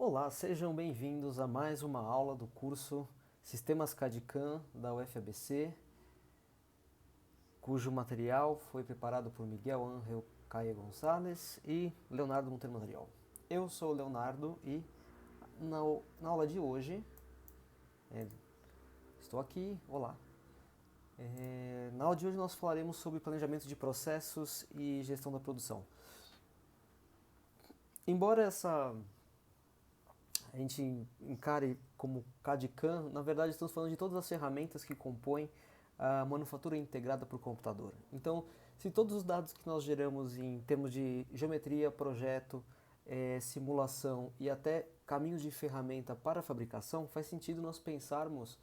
Olá, sejam bem-vindos a mais uma aula do curso Sistemas CAD/CAM da UFABC, cujo material foi preparado por Miguel Ángel Caia Gonçalves e Leonardo Monteiro Material. Eu sou o Leonardo e na aula de hoje, é, estou aqui, olá. Na aula de hoje nós falaremos sobre planejamento de processos e gestão da produção. Embora a gente encare como CAD/CAM, na verdade estamos falando de todas as ferramentas que compõem a manufatura integrada por computador. Então, se todos os dados que nós geramos em termos de geometria, projeto, simulação e até caminhos de ferramenta para a fabricação, faz sentido nós pensarmos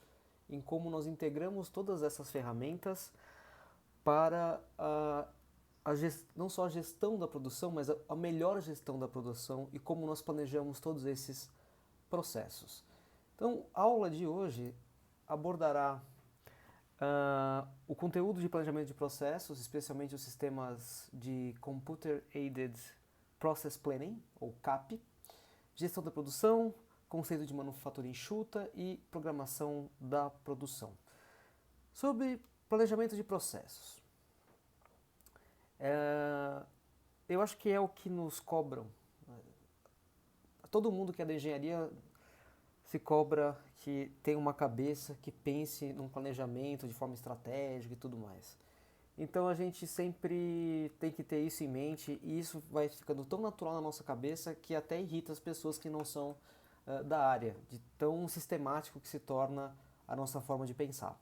em como nós integramos todas essas ferramentas para não só a gestão da produção, mas a melhor gestão da produção e como nós planejamos todos esses processos. Então, a aula de hoje abordará o conteúdo de planejamento de processos, especialmente os sistemas de Computer Aided Process Planning, ou CAP, gestão da produção, conceito de manufatura enxuta e programação da produção. Sobre planejamento de processos. Eu acho que é o que nos cobram. Todo mundo que é da engenharia se cobra que tem uma cabeça que pense num planejamento de forma estratégica e tudo mais. Então a gente sempre tem que ter isso em mente e isso vai ficando tão natural na nossa cabeça que até irrita as pessoas que não são da área, de tão sistemático que se torna a nossa forma de pensar.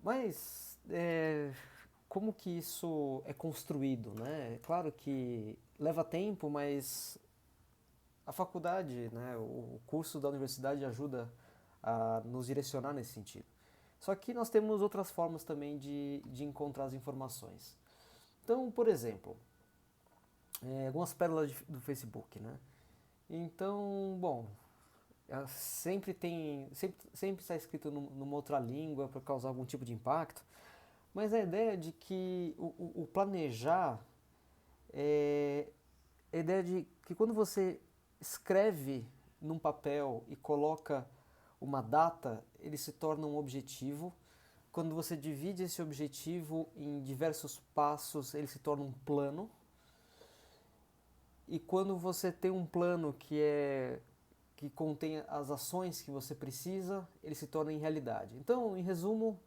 Mas como que isso é construído, né? Claro que leva tempo, mas a faculdade, né, o curso da universidade ajuda a nos direcionar nesse sentido. Só que nós temos outras formas também de encontrar as informações. Então, por exemplo, algumas pérolas do Facebook, né? Então, bom, sempre está escrito numa outra língua para causar algum tipo de impacto, mas a ideia de que o planejar é a ideia de que quando você escreve num papel e coloca uma data, ele se torna um objetivo. Quando você divide esse objetivo em diversos passos, ele se torna um plano. E quando você tem um plano que contém as ações que você precisa, ele se torna em realidade. Então, em resumo,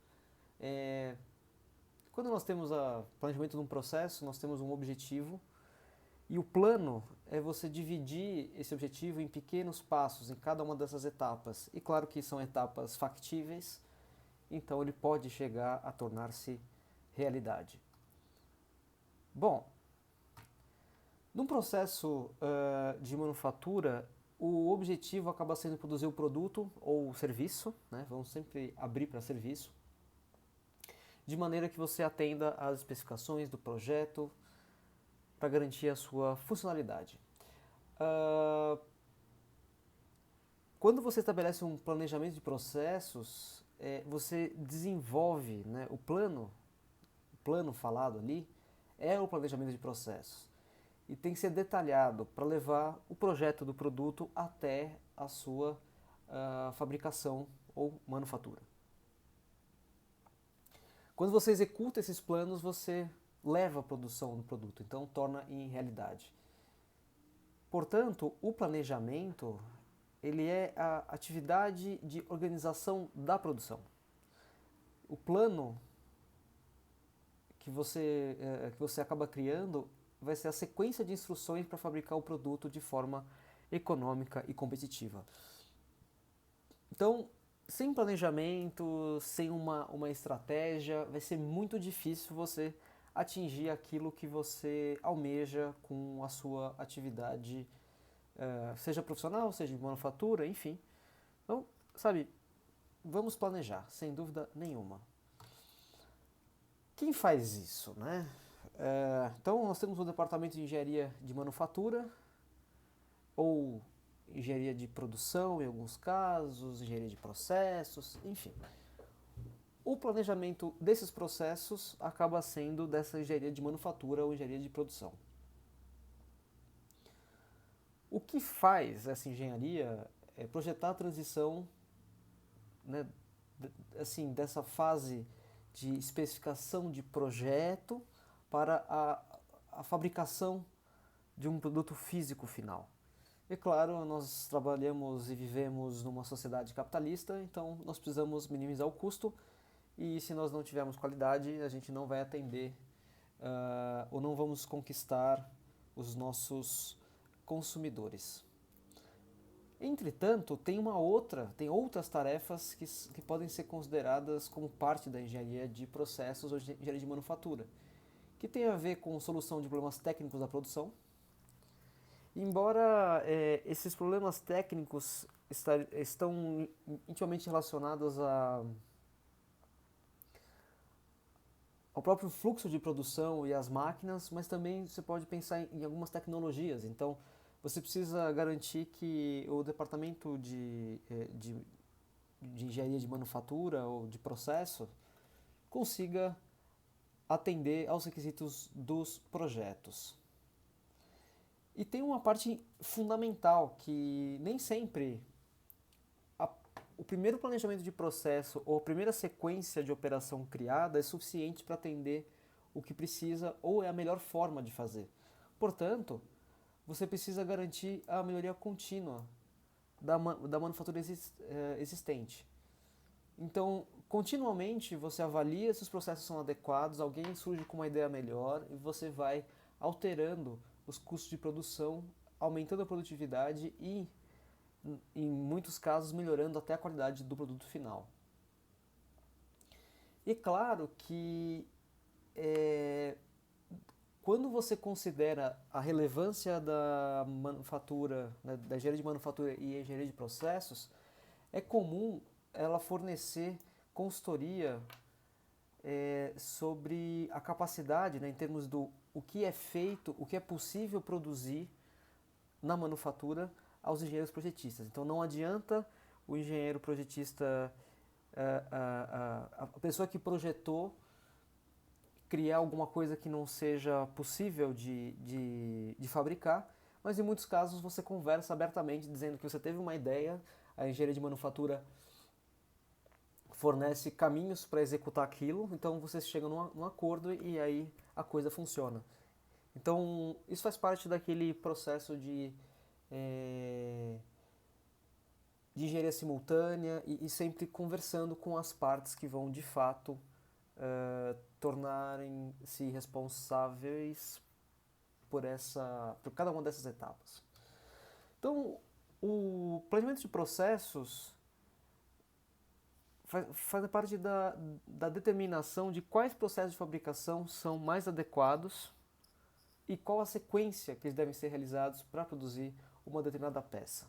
quando nós temos o planejamento de um processo, nós temos um objetivo. E o plano é você dividir esse objetivo em pequenos passos em cada uma dessas etapas. E claro que são etapas factíveis, então ele pode chegar a tornar-se realidade. Bom, num processo de manufatura, o objetivo acaba sendo produzir o produto ou o serviço, né? Vamos sempre abrir para serviço, de maneira que você atenda às especificações do projeto, para garantir a sua funcionalidade. Quando você estabelece um planejamento de processos, você desenvolve, né, o plano falado ali é o planejamento de processos. E tem que ser detalhado para levar o projeto do produto até a sua fabricação ou manufatura. Quando você executa esses planos, você leva a produção do produto, então torna em realidade. Portanto, o planejamento ele é a atividade de organização da produção. O plano que você acaba criando vai ser a sequência de instruções para fabricar o produto de forma econômica e competitiva. Então, sem planejamento, sem uma estratégia, vai ser muito difícil você atingir aquilo que você almeja com a sua atividade, seja profissional, seja de manufatura, enfim. Então, sabe, vamos planejar, sem dúvida nenhuma. Quem faz isso, né? Então, nós temos o departamento de engenharia de manufatura, ou engenharia de produção em alguns casos, engenharia de processos, enfim. O planejamento desses processos acaba sendo dessa engenharia de manufatura ou engenharia de produção. O que faz essa engenharia é projetar a transição, né, assim, dessa fase de especificação de projeto para a fabricação de um produto físico final. E claro, nós trabalhamos e vivemos numa sociedade capitalista, então nós precisamos minimizar o custo e se nós não tivermos qualidade, a gente não vai atender ou não vamos conquistar os nossos consumidores. Entretanto, tem outras tarefas que podem ser consideradas como parte da engenharia de processos ou engenharia de manufatura, que tem a ver com solução de problemas técnicos da produção. Embora esses problemas técnicos estão intimamente relacionados ao próprio fluxo de produção e às máquinas, mas também você pode pensar em algumas tecnologias. Então, você precisa garantir que o departamento de engenharia de manufatura ou de processo consiga atender aos requisitos dos projetos. E tem uma parte fundamental que nem sempre o primeiro planejamento de processo ou a primeira sequência de operação criada é suficiente para atender o que precisa ou é a melhor forma de fazer. Portanto, você precisa garantir a melhoria contínua da manufatura existente. Então, continuamente você avalia se os processos são adequados, alguém surge com uma ideia melhor e você vai alterando os custos de produção, aumentando a produtividade e, em muitos casos, melhorando até a qualidade do produto final. E claro que quando você considera a relevância da manufatura, né, da engenharia de manufatura e engenharia de processos, é comum ela fornecer consultoria sobre a capacidade, né, em termos do o que é feito, o que é possível produzir na manufatura aos engenheiros projetistas. Então não adianta o engenheiro projetista, a pessoa que projetou, criar alguma coisa que não seja possível de fabricar, mas em muitos casos você conversa abertamente dizendo que você teve uma ideia, a engenharia de manufatura fornece caminhos para executar aquilo, então vocês chegam num acordo e aí a coisa funciona. Então isso faz parte daquele processo de engenharia simultânea e sempre conversando com as partes que vão de fato tornarem-se responsáveis por cada uma dessas etapas. Então, o planejamento de processos faz parte da determinação de quais processos de fabricação são mais adequados e qual a sequência que eles devem ser realizados para produzir uma determinada peça.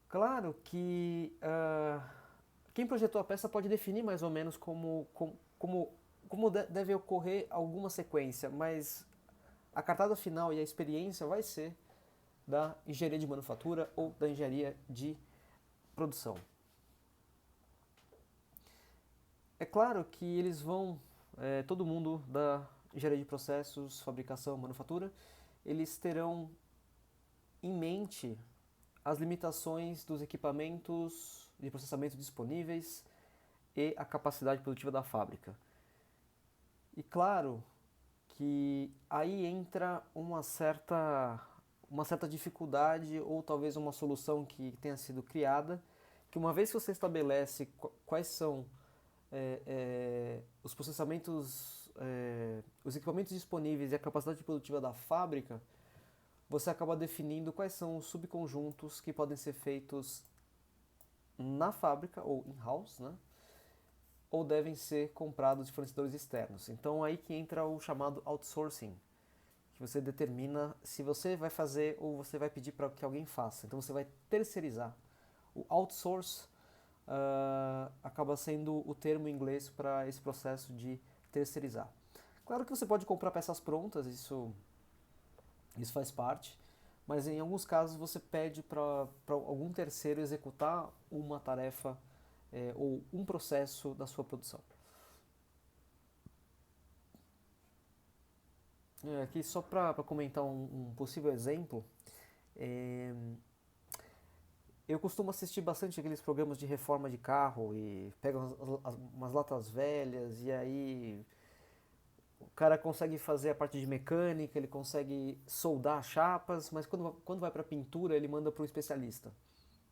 Claro que quem projetou a peça pode definir mais ou menos como deve ocorrer alguma sequência, mas a cartada final e a experiência vai ser da engenharia de manufatura ou da engenharia de produção. É claro que eles vão, todo mundo da engenharia de processos, fabricação, manufatura, eles terão em mente as limitações dos equipamentos de processamento disponíveis e a capacidade produtiva da fábrica. E claro que aí entra uma certa dificuldade ou talvez uma solução que tenha sido criada, que uma vez que você estabelece quais são os processamentos, os equipamentos disponíveis e a capacidade produtiva da fábrica, você acaba definindo quais são os subconjuntos que podem ser feitos na fábrica ou in-house, né? Ou devem ser comprados de fornecedores externos. Então aí que entra o chamado outsourcing, que você determina se você vai fazer ou você vai pedir para que alguém faça. Então você vai terceirizar. O outsource acaba sendo o termo em inglês para esse processo de terceirizar. Claro que você pode comprar peças prontas, isso faz parte, mas em alguns casos você pede para algum terceiro executar uma tarefa ou um processo da sua produção. Aqui só para comentar um possível exemplo, é, eu costumo assistir bastante aqueles programas de reforma de carro e pegam umas latas velhas e aí o cara consegue fazer a parte de mecânica, ele consegue soldar chapas, mas quando vai para pintura ele manda para um especialista.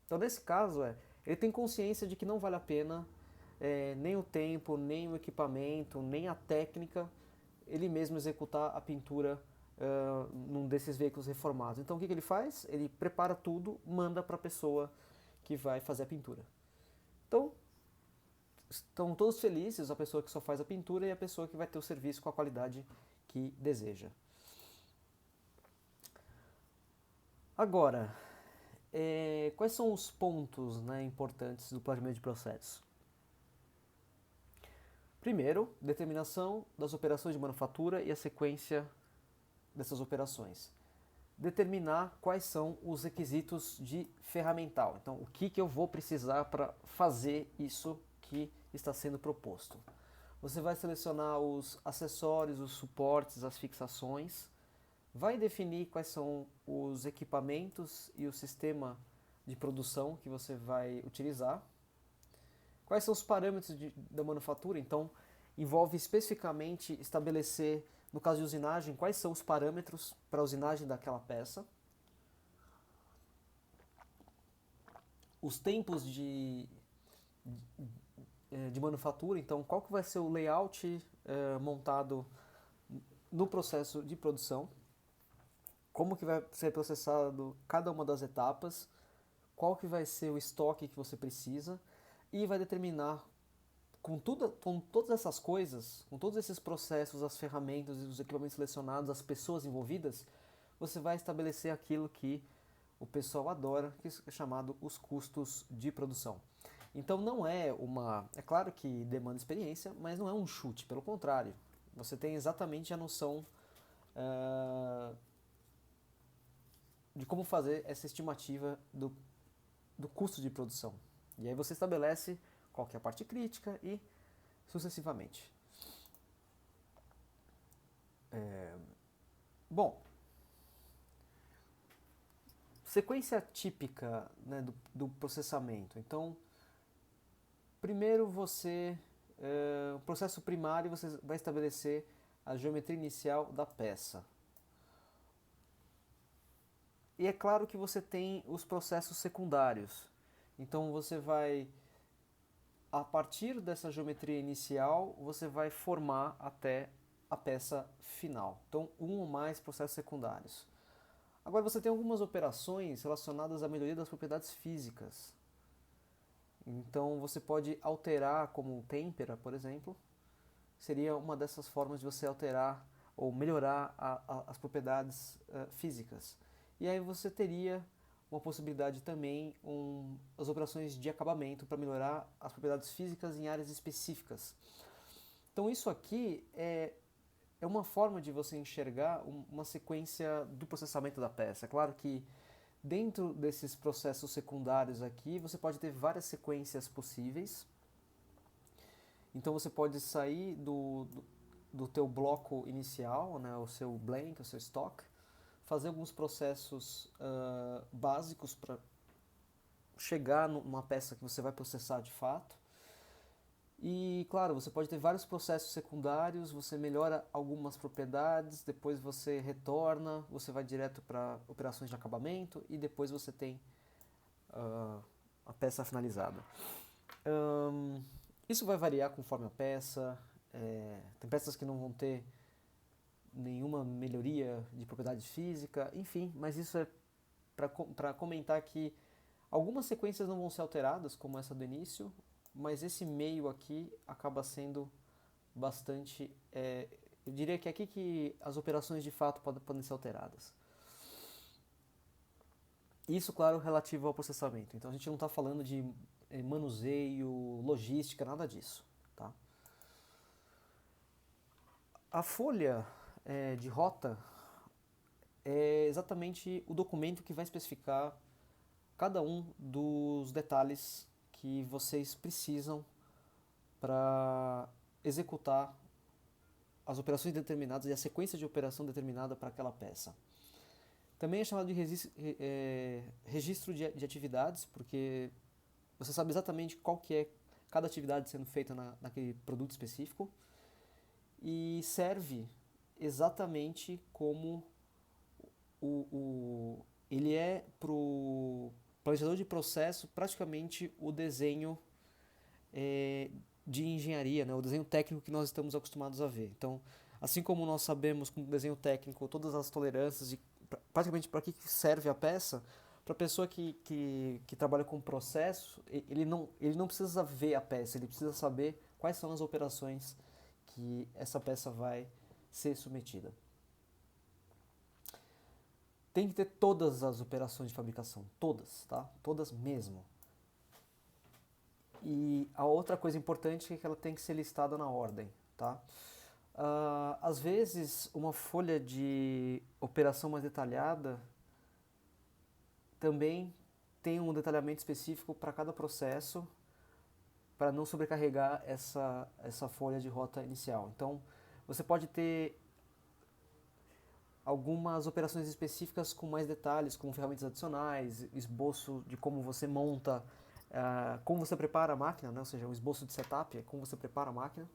Então nesse caso ele tem consciência de que não vale a pena nem o tempo, nem o equipamento, nem a técnica, ele mesmo executar a pintura num desses veículos reformados. Então o que ele faz? Ele prepara tudo, manda para a pessoa que vai fazer a pintura. Então estão todos felizes, a pessoa que só faz a pintura e a pessoa que vai ter o serviço com a qualidade que deseja. Agora, quais são os pontos, né, importantes do planejamento de processo? Primeiro, determinação das operações de manufatura e a sequência dessas operações. Determinar quais são os requisitos de ferramental. Então, o que eu vou precisar para fazer isso que está sendo proposto. Você vai selecionar os acessórios, os suportes, as fixações, vai definir quais são os equipamentos e o sistema de produção que você vai utilizar, quais são os parâmetros da manufatura, então envolve especificamente estabelecer, no caso de usinagem, quais são os parâmetros para a usinagem daquela peça, os tempos de manufatura, então qual que vai ser o layout montado no processo de produção, como que vai ser processado cada uma das etapas, qual que vai ser o estoque que você precisa e vai determinar com todas essas coisas, com todos esses processos, as ferramentas e os equipamentos selecionados, as pessoas envolvidas, você vai estabelecer aquilo que o pessoal adora, que é chamado os custos de produção. Então não é é claro que demanda experiência, mas não é um chute, pelo contrário. Você tem exatamente a noção de como fazer essa estimativa do custo de produção. E aí você estabelece qual que é a parte crítica e sucessivamente. Bom, sequência típica, né, do processamento. Então, primeiro o processo primário, você vai estabelecer a geometria inicial da peça. E é claro que você tem os processos secundários. Então você vai, a partir dessa geometria inicial, você vai formar até a peça final. Então, um ou mais processos secundários. Agora você tem algumas operações relacionadas à melhoria das propriedades físicas. Então você pode alterar, como têmpera, por exemplo, seria uma dessas formas de você alterar ou melhorar as propriedades físicas. E aí você teria uma possibilidade também, as operações de acabamento para melhorar as propriedades físicas em áreas específicas. Então isso aqui é uma forma de você enxergar uma sequência do processamento da peça. É claro que dentro desses processos secundários aqui, você pode ter várias sequências possíveis. Então você pode sair do teu bloco inicial, né, o seu blank, o seu stock, fazer alguns processos básicos para chegar numa peça que você vai processar de fato. E, claro, você pode ter vários processos secundários, você melhora algumas propriedades, depois você retorna, você vai direto para operações de acabamento e depois você tem a peça finalizada. Isso vai variar conforme a peça, tem peças que não vão ter nenhuma melhoria de propriedade física, enfim, mas isso é para comentar que algumas sequências não vão ser alteradas, como essa do início, mas esse meio aqui acaba sendo bastante... eu diria que é aqui que as operações de fato podem ser alteradas. Isso, claro, relativo ao processamento. Então a gente não está falando de manuseio, logística, nada disso. Tá? A folha de rota é exatamente o documento que vai especificar cada um dos detalhes que vocês precisam para executar as operações determinadas e a sequência de operação determinada para aquela peça. Também é chamado de registro de atividades, porque você sabe exatamente qual que é cada atividade sendo feita naquele produto específico, e serve exatamente como ele é para o planejador de processo praticamente o desenho de engenharia, né, o desenho técnico que nós estamos acostumados a ver. Então, assim como nós sabemos com o desenho técnico todas as tolerâncias e praticamente para que serve a peça, para a pessoa que trabalha com processo, ele não precisa ver a peça, ele precisa saber quais são as operações que essa peça vai ser submetida. Tem que ter todas as operações de fabricação, todas, tá? Todas mesmo. E a outra coisa importante é que ela tem que ser listada na ordem, tá? Às vezes, uma folha de operação mais detalhada também tem um detalhamento específico para cada processo, para não sobrecarregar essa folha de rota inicial. Então, você pode ter algumas operações específicas com mais detalhes, como ferramentas adicionais, esboço de como você monta, como você prepara a máquina, né? Ou seja, um esboço de setup, como você prepara a máquina.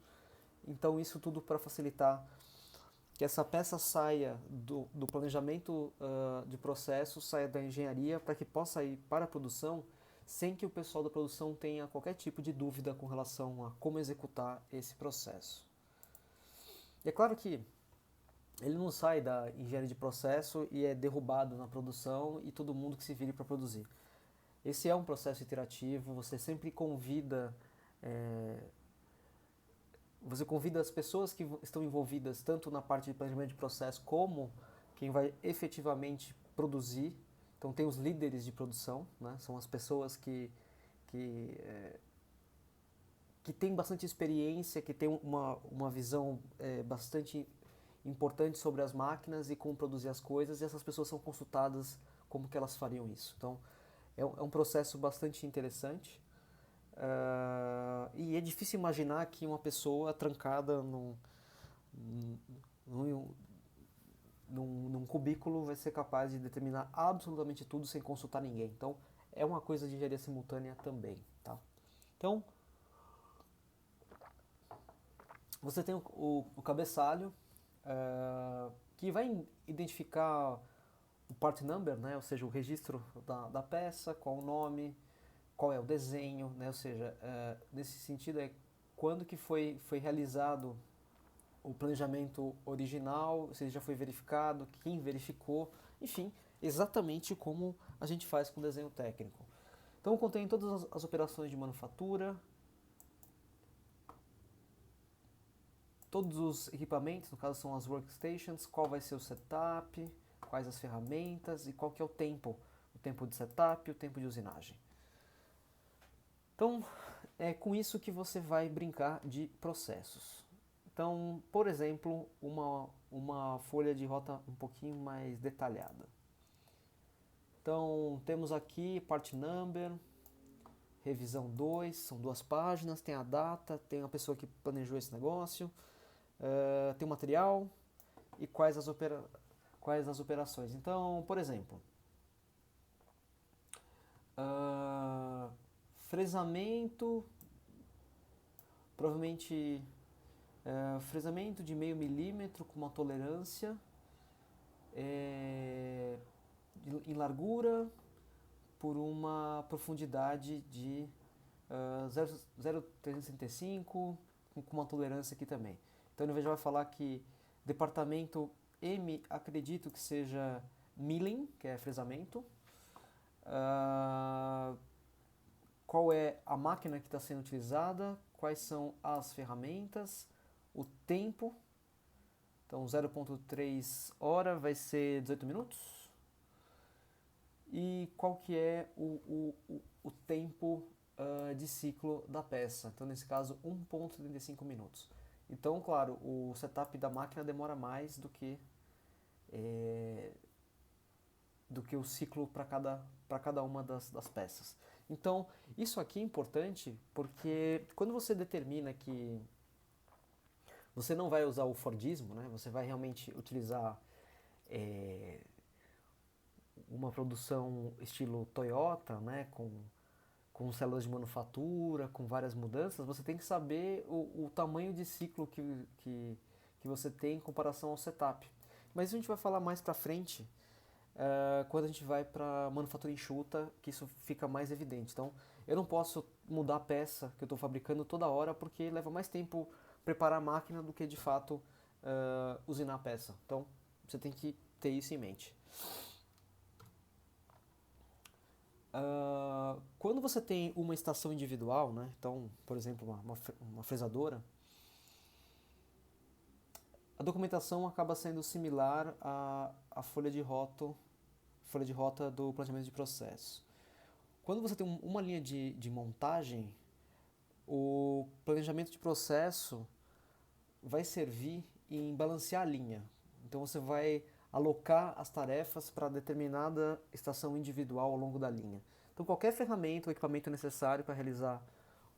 Então, isso tudo para facilitar que essa peça saia do planejamento de processo, saia da engenharia, para que possa ir para a produção, sem que o pessoal da produção tenha qualquer tipo de dúvida com relação a como executar esse processo. E é claro que ele não sai da engenharia de processo e é derrubado na produção e todo mundo que se vire para produzir. Esse é um processo iterativo, você sempre convida as pessoas que estão envolvidas tanto na parte de planejamento de processo como quem vai efetivamente produzir. Então tem os líderes de produção, né? São as pessoas que têm bastante experiência, que têm uma visão bastante importante sobre as máquinas e como produzir as coisas, e essas pessoas são consultadas como que elas fariam isso. Então é um processo bastante interessante. E é difícil imaginar que uma pessoa trancada num cubículo vai ser capaz de determinar absolutamente tudo sem consultar ninguém. Então, é uma coisa de engenharia simultânea também. Tá? Então, você tem o cabeçalho, que vai identificar o part number, né? Ou seja, o registro da peça, qual o nome, qual é o desenho, né? Ou seja, nesse sentido é quando que foi realizado o planejamento original, se ele já foi verificado, quem verificou, enfim, exatamente como a gente faz com o desenho técnico. Então contém todas as operações de manufatura, todos os equipamentos, no caso são as workstations, qual vai ser o setup, quais as ferramentas e qual que é o tempo de setup e o tempo de usinagem. Então, é com isso que você vai brincar de processos. Então, por exemplo, uma folha de rota um pouquinho mais detalhada. Então, temos aqui part number, revisão 2, são 2 páginas, tem a data, tem a pessoa que planejou esse negócio, tem o material e quais as operações. Então, por exemplo, fresamento, provavelmente fresamento de meio milímetro com uma tolerância em largura por uma profundidade de 0,365 com uma tolerância aqui também. Então ele já vai falar que departamento M, acredito que seja milling, que é fresamento. Qual é a máquina que está sendo utilizada, quais são as ferramentas, o tempo. Então 0,3 hora vai ser 18 minutos. E qual que é o tempo de ciclo da peça. Então nesse caso 1,75 minutos. Então, claro, o setup da máquina demora mais do que o ciclo para cada uma das peças. Então, isso aqui é importante porque quando você determina que Você não vai usar o Fordismo, né? Você vai realmente utilizar é, uma produção estilo Toyota, né? Com células de manufatura, com várias mudanças. Você tem que saber o tamanho de ciclo que você tem em comparação ao setup. Mas isso a gente vai falar mais pra frente, quando a gente vai para manufatura enxuta, que isso fica mais evidente. Então, eu não posso mudar a peça que eu estou fabricando toda hora, porque leva mais tempo preparar a máquina do que de fato usinar a peça. Então, você tem que ter isso em mente. Quando você tem uma estação individual, né? Então, por exemplo, uma fresadora, a documentação acaba sendo similar à folha de rota do planejamento de processo. Quando você tem uma linha de montagem, o planejamento de processo vai servir em balancear a linha. Então você vai alocar as tarefas para determinada estação individual ao longo da linha. Então qualquer ferramenta ou equipamento necessário para realizar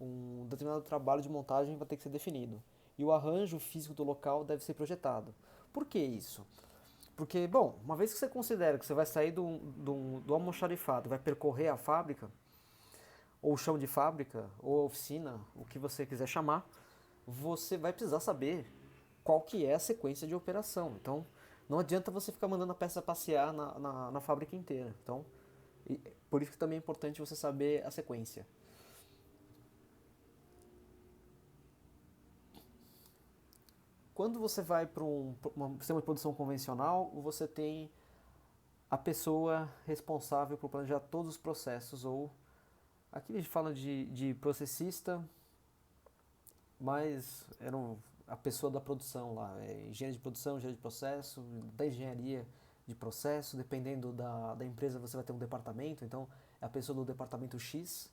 um determinado trabalho de montagem vai ter que ser definido. E o arranjo físico do local deve ser projetado. Por que isso? Porque, bom, uma vez que você considera que você vai sair do almoxarifado, vai percorrer a fábrica, ou chão de fábrica, ou oficina, o que você quiser chamar, você vai precisar saber qual que é a sequência de operação. Então, não adianta você ficar mandando a peça passear na fábrica inteira. Então, por isso que também é importante você saber a sequência. Quando você vai para um sistema de produção convencional, você tem a pessoa responsável por planejar todos os processos, ou aqui a gente fala de processista, mas era a pessoa da produção lá, engenheiro de produção, engenheiro de processo, da engenharia de processo, dependendo da empresa você vai ter um departamento, então é a pessoa do departamento X,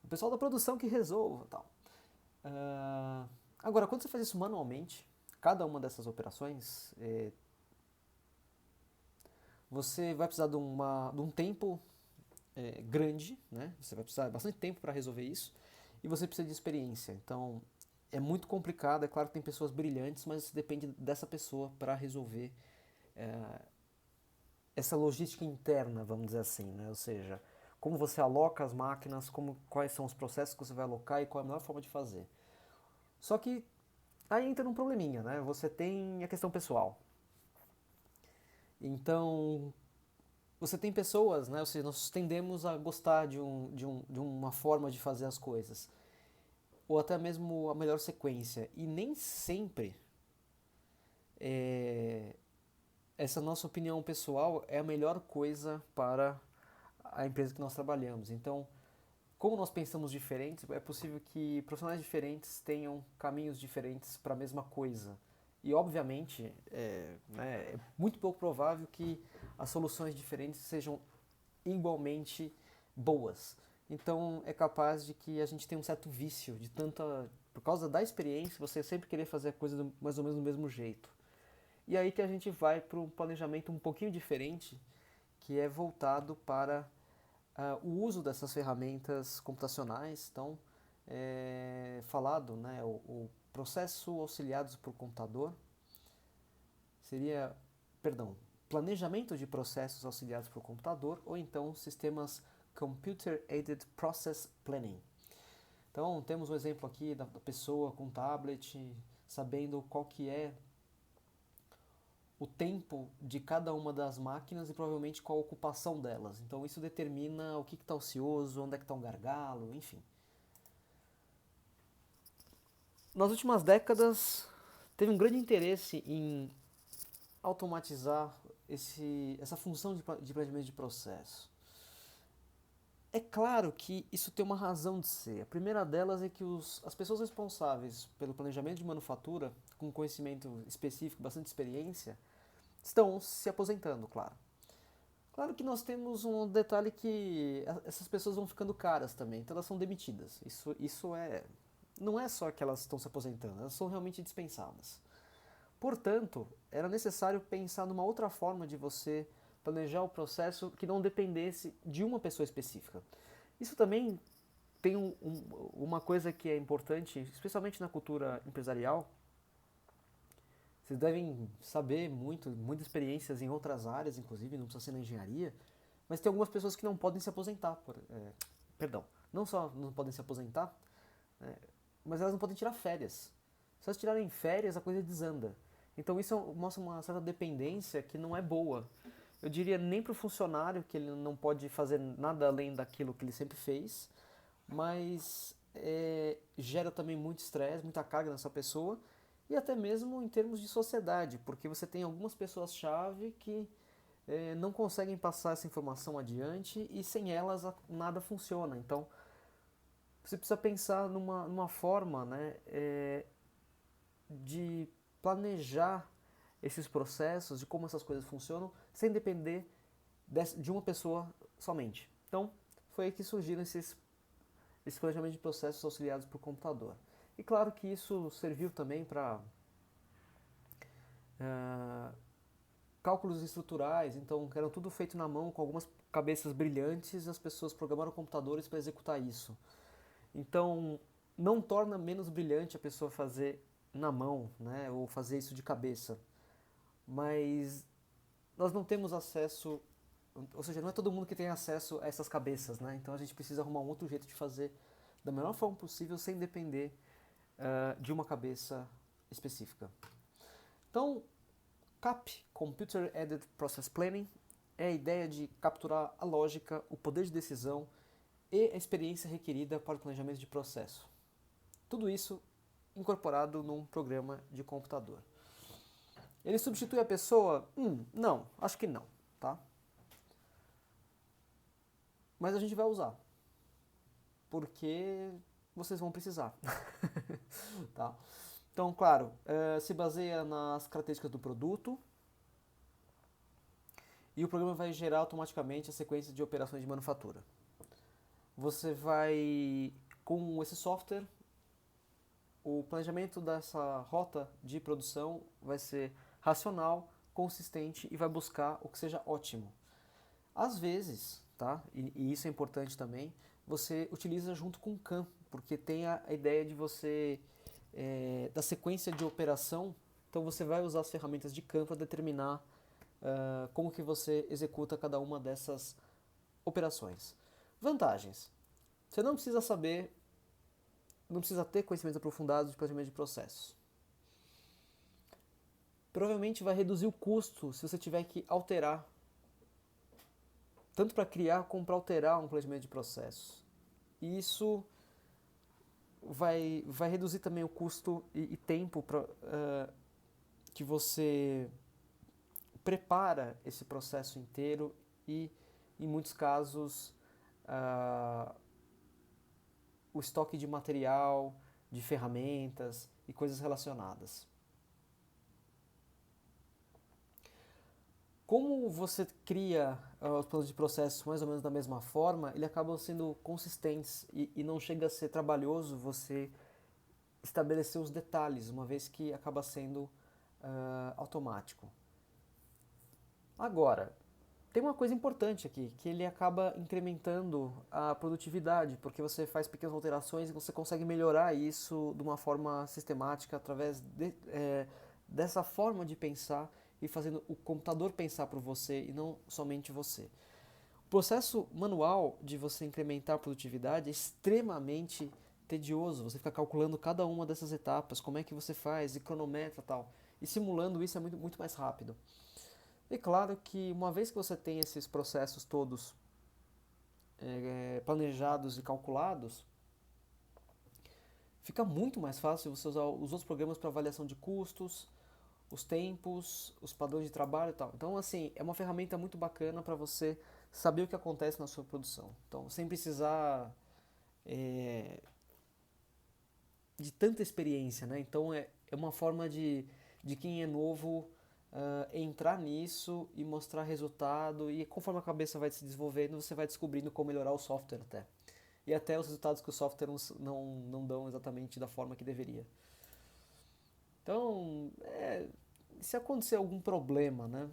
o pessoal da produção que resolva tal. Agora, quando você faz isso manualmente, cada uma dessas operações, você vai precisar de um tempo grande, né? Você vai precisar de bastante tempo para resolver isso, e você precisa de experiência. Então, é muito complicado, é claro que tem pessoas brilhantes, mas depende dessa pessoa para resolver essa logística interna, vamos dizer assim, né? Ou seja, como você aloca as máquinas, quais são os processos que você vai alocar e qual é a melhor forma de fazer. Só que aí entra um probleminha, né? Você tem a questão pessoal. Então, você tem pessoas, né? Ou seja, nós tendemos a gostar de uma forma de fazer as coisas. Ou até mesmo a melhor sequência. E nem sempre essa nossa opinião pessoal é a melhor coisa para a empresa que nós trabalhamos. Então, como nós pensamos diferentes, é possível que profissionais diferentes tenham caminhos diferentes para a mesma coisa. E, obviamente, é muito pouco provável que as soluções diferentes sejam igualmente boas. Então, é capaz de que a gente tenha um certo vício de por causa da experiência, você sempre querer fazer a coisa mais ou menos do mesmo jeito. E aí que a gente vai para um planejamento um pouquinho diferente, que é voltado para o uso dessas ferramentas computacionais. Então, falado, né, o processo auxiliados por computador seria, perdão, planejamento de processos auxiliados por computador, ou então sistemas Computer Aided Process Planning. Então, temos um exemplo aqui da pessoa com tablet, sabendo qual que é o tempo de cada uma das máquinas e provavelmente qual a ocupação delas. Então isso determina o que está ocioso, onde é que está um gargalo, enfim. Nas últimas décadas teve um grande interesse em automatizar essa função de planejamento de processo. É claro que isso tem uma razão de ser. A primeira delas é que as pessoas responsáveis pelo planejamento de manufatura, com conhecimento específico, bastante experiência, estão se aposentando, claro. Claro que nós temos um detalhe que essas pessoas vão ficando caras também, então elas são demitidas. Não é só que elas estão se aposentando, elas são realmente dispensadas. Portanto, era necessário pensar numa outra forma de você planejar o processo que não dependesse de uma pessoa específica. Isso também tem uma coisa que é importante, especialmente na cultura empresarial, Vocês devem saber muitas experiências em outras áreas, inclusive, não precisa ser na engenharia, mas tem algumas pessoas que não podem se aposentar. Perdão, não só não podem se aposentar, é, mas elas não podem tirar férias. Se elas tirarem férias, a coisa desanda. Então isso mostra uma certa dependência que não é boa. Eu diria nem para o funcionário, que ele não pode fazer nada além daquilo que ele sempre fez, mas gera também muito estresse, muita carga nessa pessoa, e até mesmo em termos de sociedade, porque você tem algumas pessoas-chave que não conseguem passar essa informação adiante e sem elas nada funciona. Então você precisa pensar numa forma, né, de planejar esses processos, de como essas coisas funcionam, sem depender de uma pessoa somente. Então, foi aí que surgiram esse planejamento de processos auxiliados por computador. E claro que isso serviu também para cálculos estruturais, então eram tudo feito na mão com algumas cabeças brilhantes e as pessoas programaram computadores para executar isso. Então, não torna menos brilhante a pessoa fazer na mão, né, ou fazer isso de cabeça, mas nós não temos acesso, ou seja, não é todo mundo que tem acesso a essas cabeças, né? Então a gente precisa arrumar um outro jeito de fazer da melhor forma possível sem depender de uma cabeça específica. Então, CAP, Computer Aided Process Planning, é a ideia de capturar a lógica, o poder de decisão e a experiência requerida para o planejamento de processo. Tudo isso incorporado num programa de computador. Ele substitui a pessoa? Não, acho que não, tá? Mas a gente vai usar, porque vocês vão precisar, tá? Então, claro, se baseia nas características do produto e o programa vai gerar automaticamente a sequência de operações de manufatura. Você vai, com esse software, o planejamento dessa rota de produção vai ser racional, consistente e vai buscar o que seja ótimo. Às vezes, tá? E isso é importante também, você utiliza junto com o CAM, porque tem a ideia de você da sequência de operação. Então você vai usar as ferramentas de CAM para determinar como que você executa cada uma dessas operações. Vantagens: você não precisa saber, não precisa ter conhecimentos aprofundados de planejamento de processos. Provavelmente vai reduzir o custo se você tiver que alterar, tanto para criar como para alterar um planejamento de processos. E isso vai reduzir também o custo e tempo que você prepara esse processo inteiro e, em muitos casos, o estoque de material, de ferramentas e coisas relacionadas. Como você cria os planos de processos mais ou menos da mesma forma, ele acaba sendo consistentes e não chega a ser trabalhoso você estabelecer os detalhes, uma vez que acaba sendo automático. Agora, tem uma coisa importante aqui, que ele acaba incrementando a produtividade, porque você faz pequenas alterações e você consegue melhorar isso de uma forma sistemática através dessa forma de pensar e fazendo o computador pensar por você e não somente você. O processo manual de você incrementar a produtividade é extremamente tedioso. Você fica calculando cada uma dessas etapas, como é que você faz, e cronometra e tal. E simulando isso é muito mais rápido. E claro que uma vez que você tem esses processos todos planejados e calculados, fica muito mais fácil você usar os outros programas para avaliação de custos, os tempos, os padrões de trabalho e tal. Então, assim, é uma ferramenta muito bacana para você saber o que acontece na sua produção. Então, sem precisar de tanta experiência, né? Então, é uma forma de quem é novo entrar nisso e mostrar resultado, e conforme a cabeça vai se desenvolvendo, você vai descobrindo como melhorar o software até. E até os resultados que o software não dão exatamente da forma que deveria. Então, se acontecer algum problema, né?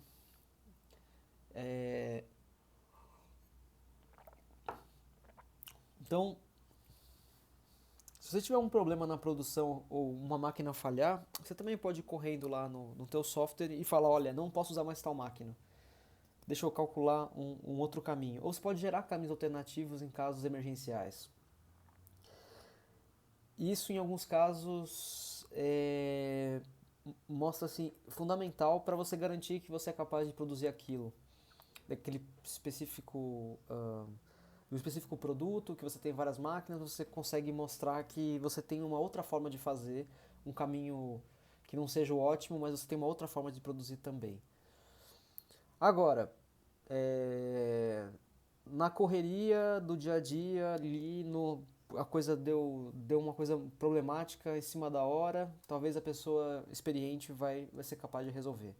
Então, Se você tiver um problema na produção ou uma máquina falhar, você também pode ir correndo lá no teu software e falar, olha, não posso usar mais tal máquina. Deixa eu calcular um outro caminho. Ou você pode gerar caminhos alternativos em casos emergenciais. Isso, em alguns casos, mostra-se fundamental para você garantir que você é capaz de produzir aquilo, daquele específico, do específico produto, que você tem várias máquinas, você consegue mostrar que você tem uma outra forma de fazer, um caminho que não seja o ótimo, mas você tem uma outra forma de produzir também. Agora, na correria do dia a dia, ali a coisa deu uma coisa problemática em cima da hora, talvez a pessoa experiente vai ser capaz de resolver.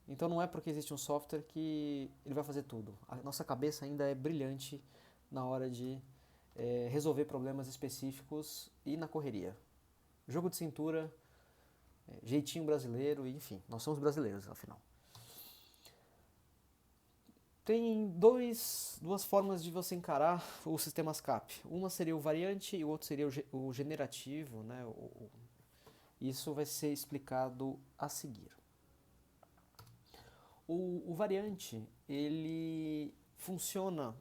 Então não é porque existe um software que ele vai fazer tudo. A nossa cabeça ainda é brilhante na hora de resolver problemas específicos e na correria. Jogo de cintura, jeitinho brasileiro, enfim, nós somos brasileiros, afinal. Tem duas formas de você encarar os sistemas CAP. Uma seria o variante e o outro seria o generativo, né? Isso vai ser explicado a seguir. O variante, ele funciona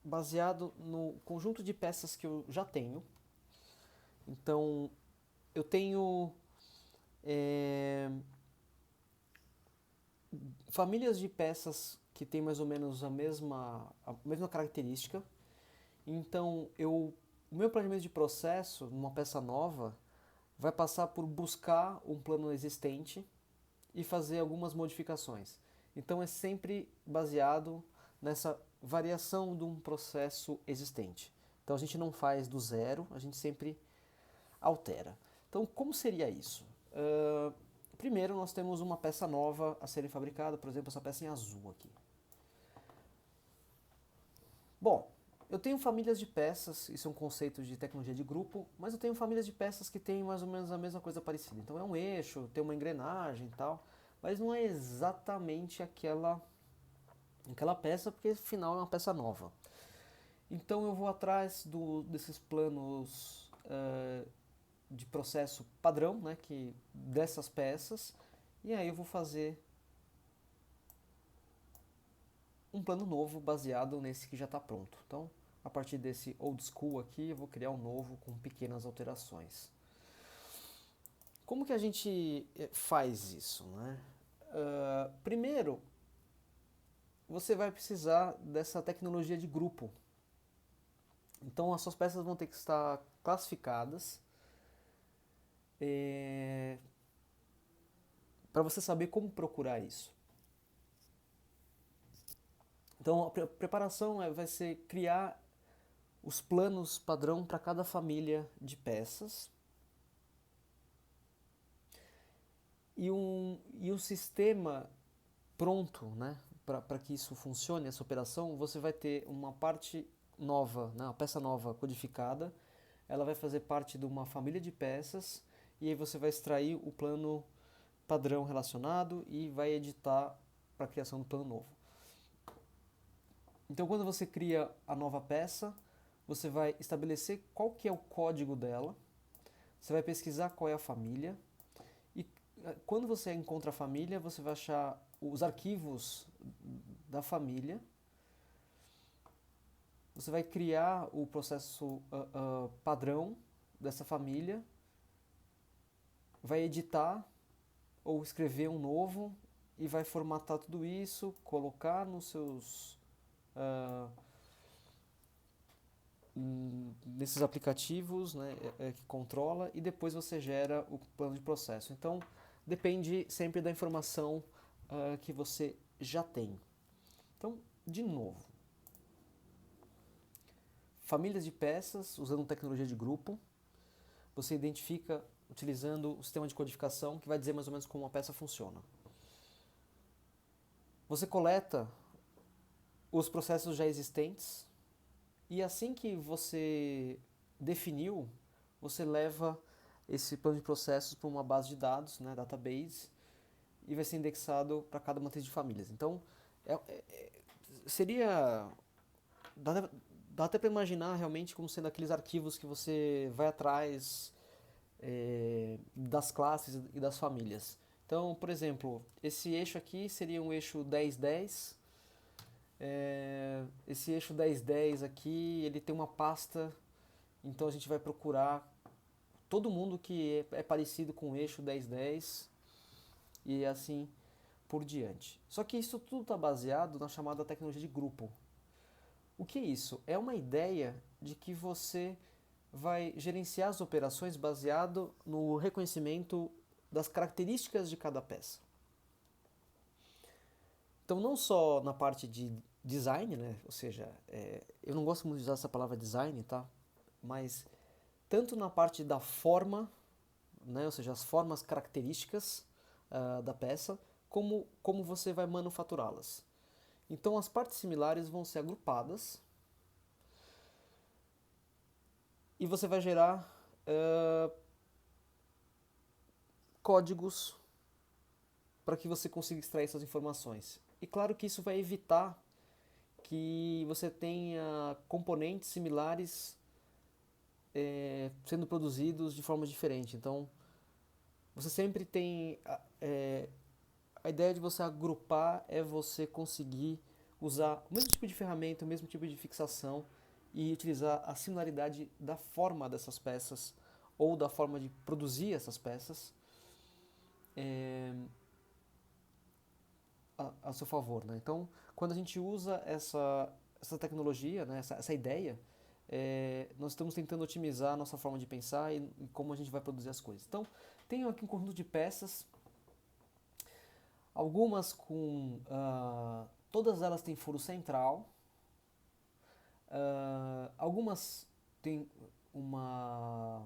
baseado no conjunto de peças que eu já tenho. Então, eu tenho famílias de peças que têm mais ou menos a mesma característica. Então, o meu planejamento de processo, numa peça nova, vai passar por buscar um plano existente e fazer algumas modificações. Então, é sempre baseado nessa variação de um processo existente. Então, a gente não faz do zero, a gente sempre altera. Então, como seria isso? Primeiro, nós temos uma peça nova a ser fabricada, por exemplo, essa peça em azul aqui. Bom, eu tenho famílias de peças, isso é um conceito de tecnologia de grupo, mas eu tenho famílias de peças que têm mais ou menos a mesma coisa parecida. Então é um eixo, tem uma engrenagem e tal, mas não é exatamente aquela peça, porque afinal é uma peça nova. Então eu vou atrás desses planos de processo padrão, né, dessas peças, e aí eu vou fazer um plano novo baseado nesse que já está pronto. Então, a partir desse old school aqui, eu vou criar um novo com pequenas alterações. Como que a gente faz isso, né? Primeiro, você vai precisar dessa tecnologia de grupo. Então, as suas peças vão ter que estar classificadas para você saber como procurar isso. Então, a preparação vai ser criar os planos padrão para cada família de peças e um sistema pronto, né, para que isso funcione, essa operação. Você vai ter uma parte nova, né, uma peça nova codificada, ela vai fazer parte de uma família de peças e aí você vai extrair o plano padrão relacionado e vai editar para a criação do plano novo. Então, quando você cria a nova peça, você vai estabelecer qual que é o código dela, você vai pesquisar qual é a família, e quando você encontra a família, você vai achar os arquivos da família, você vai criar o processo padrão dessa família, vai editar ou escrever um novo e vai formatar tudo isso, colocar nos seus nesses aplicativos, né, que controla, e depois você gera o plano de processo. Então, depende sempre da informação que você já tem. Então, de novo, famílias de peças usando tecnologia de grupo, você identifica utilizando o sistema de codificação que vai dizer mais ou menos como uma peça funciona. Você coleta os processos já existentes e assim que você definiu, você leva esse plano de processos para uma base de dados, né, database, e vai ser indexado para cada matriz de famílias. Então, seria dá até para imaginar realmente como sendo aqueles arquivos que você vai atrás das classes e das famílias. Então, por exemplo, esse eixo aqui seria um eixo 1010. Esse eixo 1010 aqui, ele tem uma pasta, então a gente vai procurar todo mundo que é parecido com o eixo 1010 e assim por diante. Só que isso tudo está baseado na chamada tecnologia de grupo. O que é isso? É uma ideia de que você vai gerenciar as operações baseado no reconhecimento das características de cada peça. Então, não só na parte de design, né? Ou seja, eu não gosto muito de usar essa palavra design, tá? Mas tanto na parte da forma, né? Ou seja, as formas características da peça, como você vai manufaturá-las. Então, as partes similares vão ser agrupadas e você vai gerar códigos para que você consiga extrair essas informações. E claro que isso vai evitar que você tenha componentes similares sendo produzidos de forma diferente. Então, você sempre tem a ideia de você agrupar é você conseguir usar o mesmo tipo de ferramenta, o mesmo tipo de fixação e utilizar a similaridade da forma dessas peças ou da forma de produzir essas peças a seu favor, né? Então, quando a gente usa essa tecnologia, né, essa ideia, nós estamos tentando otimizar a nossa forma de pensar e como a gente vai produzir as coisas. Então, tenho aqui um conjunto de peças, algumas com... todas elas têm furo central, algumas têm uma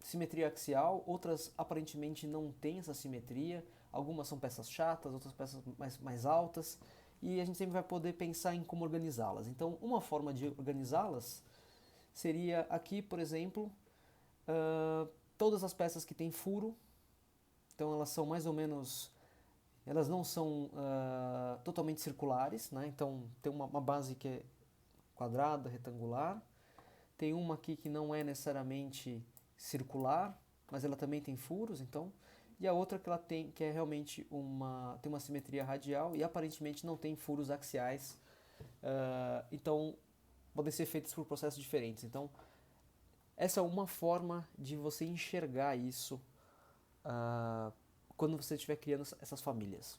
simetria axial, outras aparentemente não têm essa simetria, algumas são peças chatas, outras peças mais altas, e a gente sempre vai poder pensar em como organizá-las. Então, uma forma de organizá-las seria aqui, por exemplo, todas as peças que têm furo, então elas são mais ou menos, elas não são totalmente circulares, né? Então tem uma base que é quadrada, retangular, tem uma aqui que não é necessariamente circular, mas ela também tem furos, então, e a outra que ela tem, que é realmente tem uma simetria radial e aparentemente não tem furos axiais, então podem ser feitas por processos diferentes. Então, essa é uma forma de você enxergar isso quando você estiver criando essas famílias.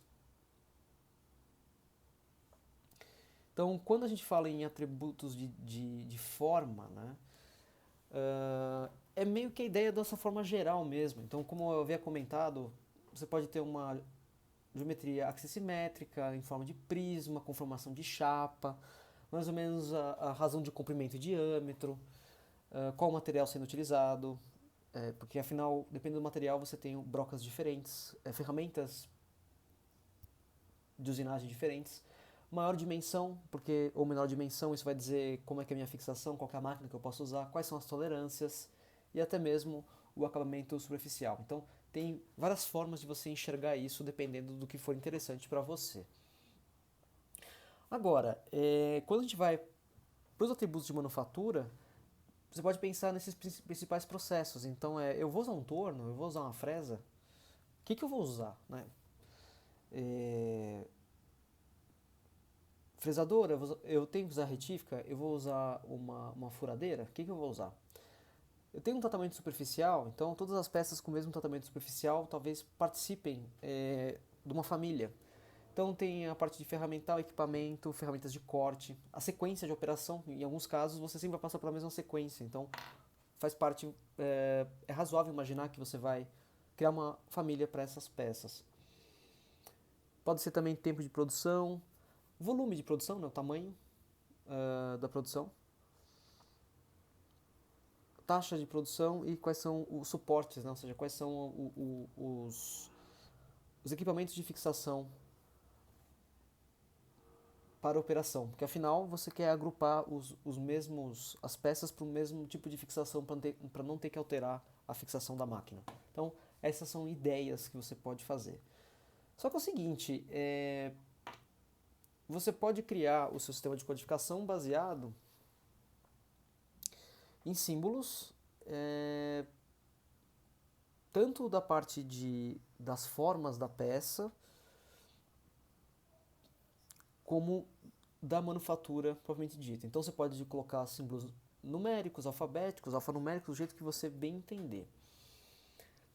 Então, quando a gente fala em atributos de forma, né, é meio que a ideia dessa forma geral mesmo. Então, como eu havia comentado, você pode ter uma geometria axissimétrica em forma de prisma, com formação de chapa, mais ou menos a razão de comprimento e diâmetro, qual o material sendo utilizado, porque afinal, dependendo do material, você tem brocas diferentes, ferramentas de usinagem diferentes, maior dimensão, ou menor dimensão, isso vai dizer como é que é a minha fixação, qual é a máquina que eu posso usar, quais são as tolerâncias e até mesmo o acabamento superficial. Então, tem várias formas de você enxergar isso dependendo do que for interessante para você. Agora, quando a gente vai para os atributos de manufatura, você pode pensar nesses principais processos. Então, eu vou usar um torno, eu vou usar uma fresa, o que eu vou usar, né? Fresadora, eu tenho que usar retífica, eu vou usar uma furadeira, o que eu vou usar? Eu tenho um tratamento superficial, então todas as peças com o mesmo tratamento superficial talvez participem de uma família. Então tem a parte de ferramental, equipamento, ferramentas de corte, a sequência de operação, em alguns casos você sempre vai passar pela mesma sequência, então faz parte, é razoável imaginar que você vai criar uma família para essas peças. Pode ser também tempo de produção, volume de produção, né, o tamanho da produção, taxa de produção e quais são os suportes, né, ou seja, quais são os equipamentos de fixação para a operação, porque afinal você quer agrupar as peças para o mesmo tipo de fixação para não ter que alterar a fixação da máquina. Então essas são ideias que você pode fazer. Só que é o seguinte, você pode criar o seu sistema de codificação baseado em símbolos, tanto da parte das formas da peça, como da manufatura propriamente dita. Então você pode colocar símbolos numéricos, alfabéticos, alfanuméricos, do jeito que você bem entender.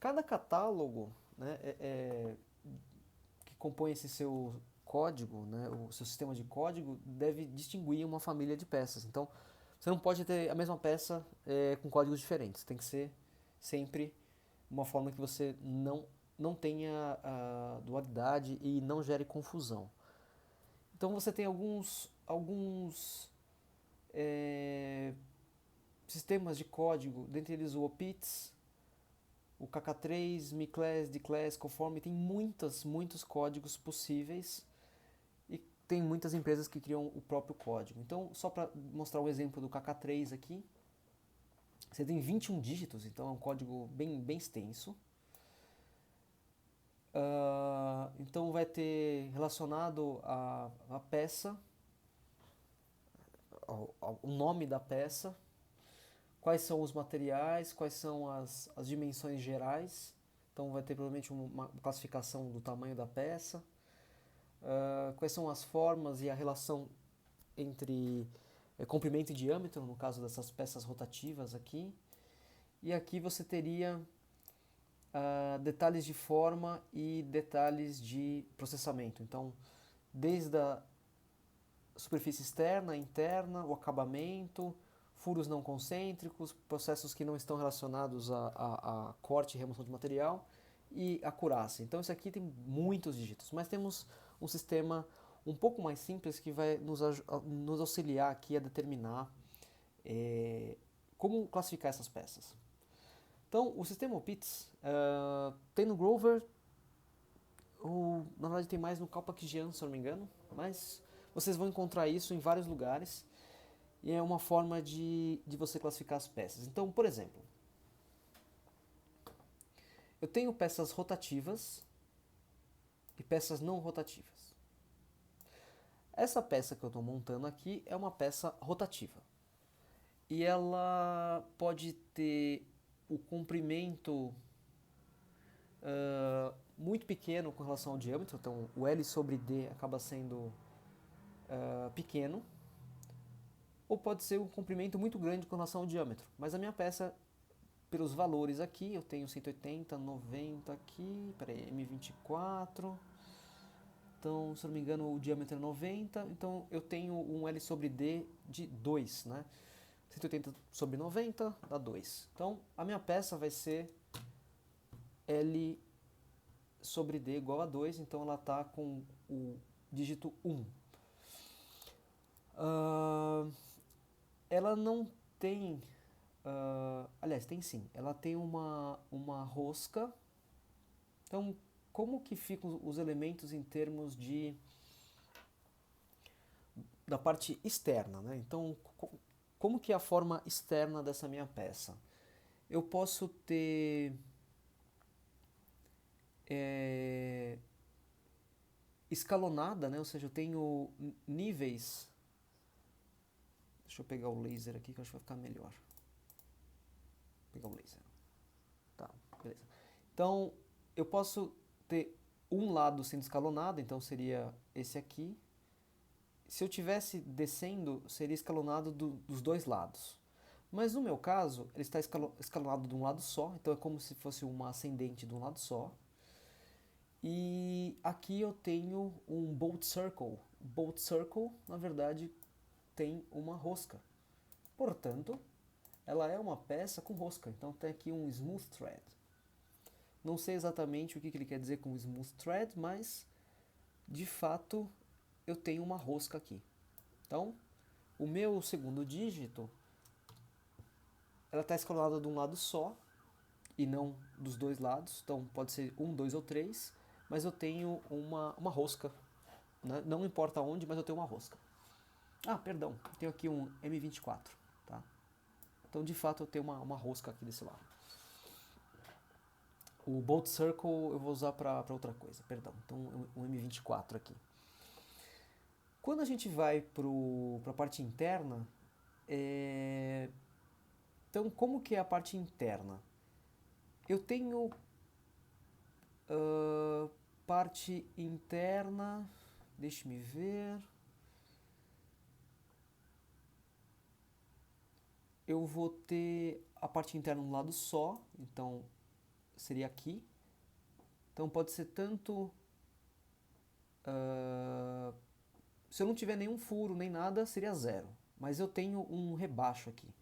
Cada catálogo, né, que compõe esse seu código, né, o seu sistema de código, deve distinguir uma família de peças. Então, você não pode ter a mesma peça com códigos diferentes. Tem que ser sempre uma forma que você não tenha dualidade e não gere confusão. Então você tem alguns sistemas de código, dentre eles o OPITS, o KK3, MiClass, DClass, Conforme, tem muitos códigos possíveis e tem muitas empresas que criam o próprio código. Então, só para mostrar o exemplo do KK3 aqui, você tem 21 dígitos, então é um código bem extenso. Então vai ter relacionado a peça, o nome da peça, quais são os materiais, quais são as dimensões gerais. Então vai ter provavelmente uma classificação do tamanho da peça, quais são as formas e a relação entre comprimento e diâmetro, no caso dessas peças rotativas aqui. E aqui você teria detalhes de forma e detalhes de processamento. Então, desde a superfície externa, interna, o acabamento, furos não concêntricos, processos que não estão relacionados a corte e remoção de material e acurácia. Então, isso aqui tem muitos dígitos, mas temos um sistema um pouco mais simples que vai nos auxiliar aqui a determinar como classificar essas peças. Então, o sistema OPITS tem no Grover, ou na verdade tem mais no Kalpakjian, se eu não me engano, mas vocês vão encontrar isso em vários lugares e é uma forma de você classificar as peças. Então, por exemplo, eu tenho peças rotativas e peças não rotativas. Essa peça que eu estou montando aqui é uma peça rotativa e ela pode ter o comprimento muito pequeno com relação ao diâmetro, então o L sobre D acaba sendo pequeno, ou pode ser um comprimento muito grande com relação ao diâmetro. Mas a minha peça, pelos valores aqui, eu tenho 180, 90 aqui, peraí, M24, então se eu não me engano o diâmetro é 90, então eu tenho um L sobre D de 2, né? 180 sobre 90 dá 2. Então a minha peça vai ser L sobre D igual a 2, então ela está com o dígito 1. Ela não tem, aliás, tem sim, ela tem uma rosca. Então, como que ficam os elementos em termos da parte externa, né? Então, como que é a forma externa dessa minha peça? Eu posso ter escalonada, né? Ou seja, eu tenho níveis. Deixa eu pegar o laser aqui que eu acho que vai ficar melhor. Vou pegar o laser. Tá, beleza. Então, eu posso ter um lado sendo escalonado, então seria esse aqui. Se eu tivesse descendo, seria escalonado dos dois lados. Mas no meu caso, ele está escalonado de um lado só, então é como se fosse uma ascendente de um lado só. E aqui eu tenho um bolt circle. Bolt circle, na verdade, tem uma rosca. Portanto, ela é uma peça com rosca. Então tem aqui um smooth thread. Não sei exatamente o que ele quer dizer com smooth thread, mas de fato eu tenho uma rosca aqui. Então, o meu segundo dígito, ela está escalonada de um lado só e não dos dois lados. Então pode ser 1, 2 ou 3, mas eu tenho uma rosca. Né? Não importa onde, mas eu tenho uma rosca. Ah, perdão, tenho aqui um M24. Tá? Então de fato eu tenho uma rosca aqui desse lado. O Bolt Circle eu vou usar para outra coisa, perdão. Então um M24 aqui. Quando a gente vai para a parte interna, Então, como que é a parte interna? Eu tenho parte interna, deixe-me ver. Eu vou ter a parte interna um lado só, então seria aqui. Então pode ser tanto. Se eu não tiver nenhum furo nem nada, seria zero. Mas eu tenho um rebaixo aqui.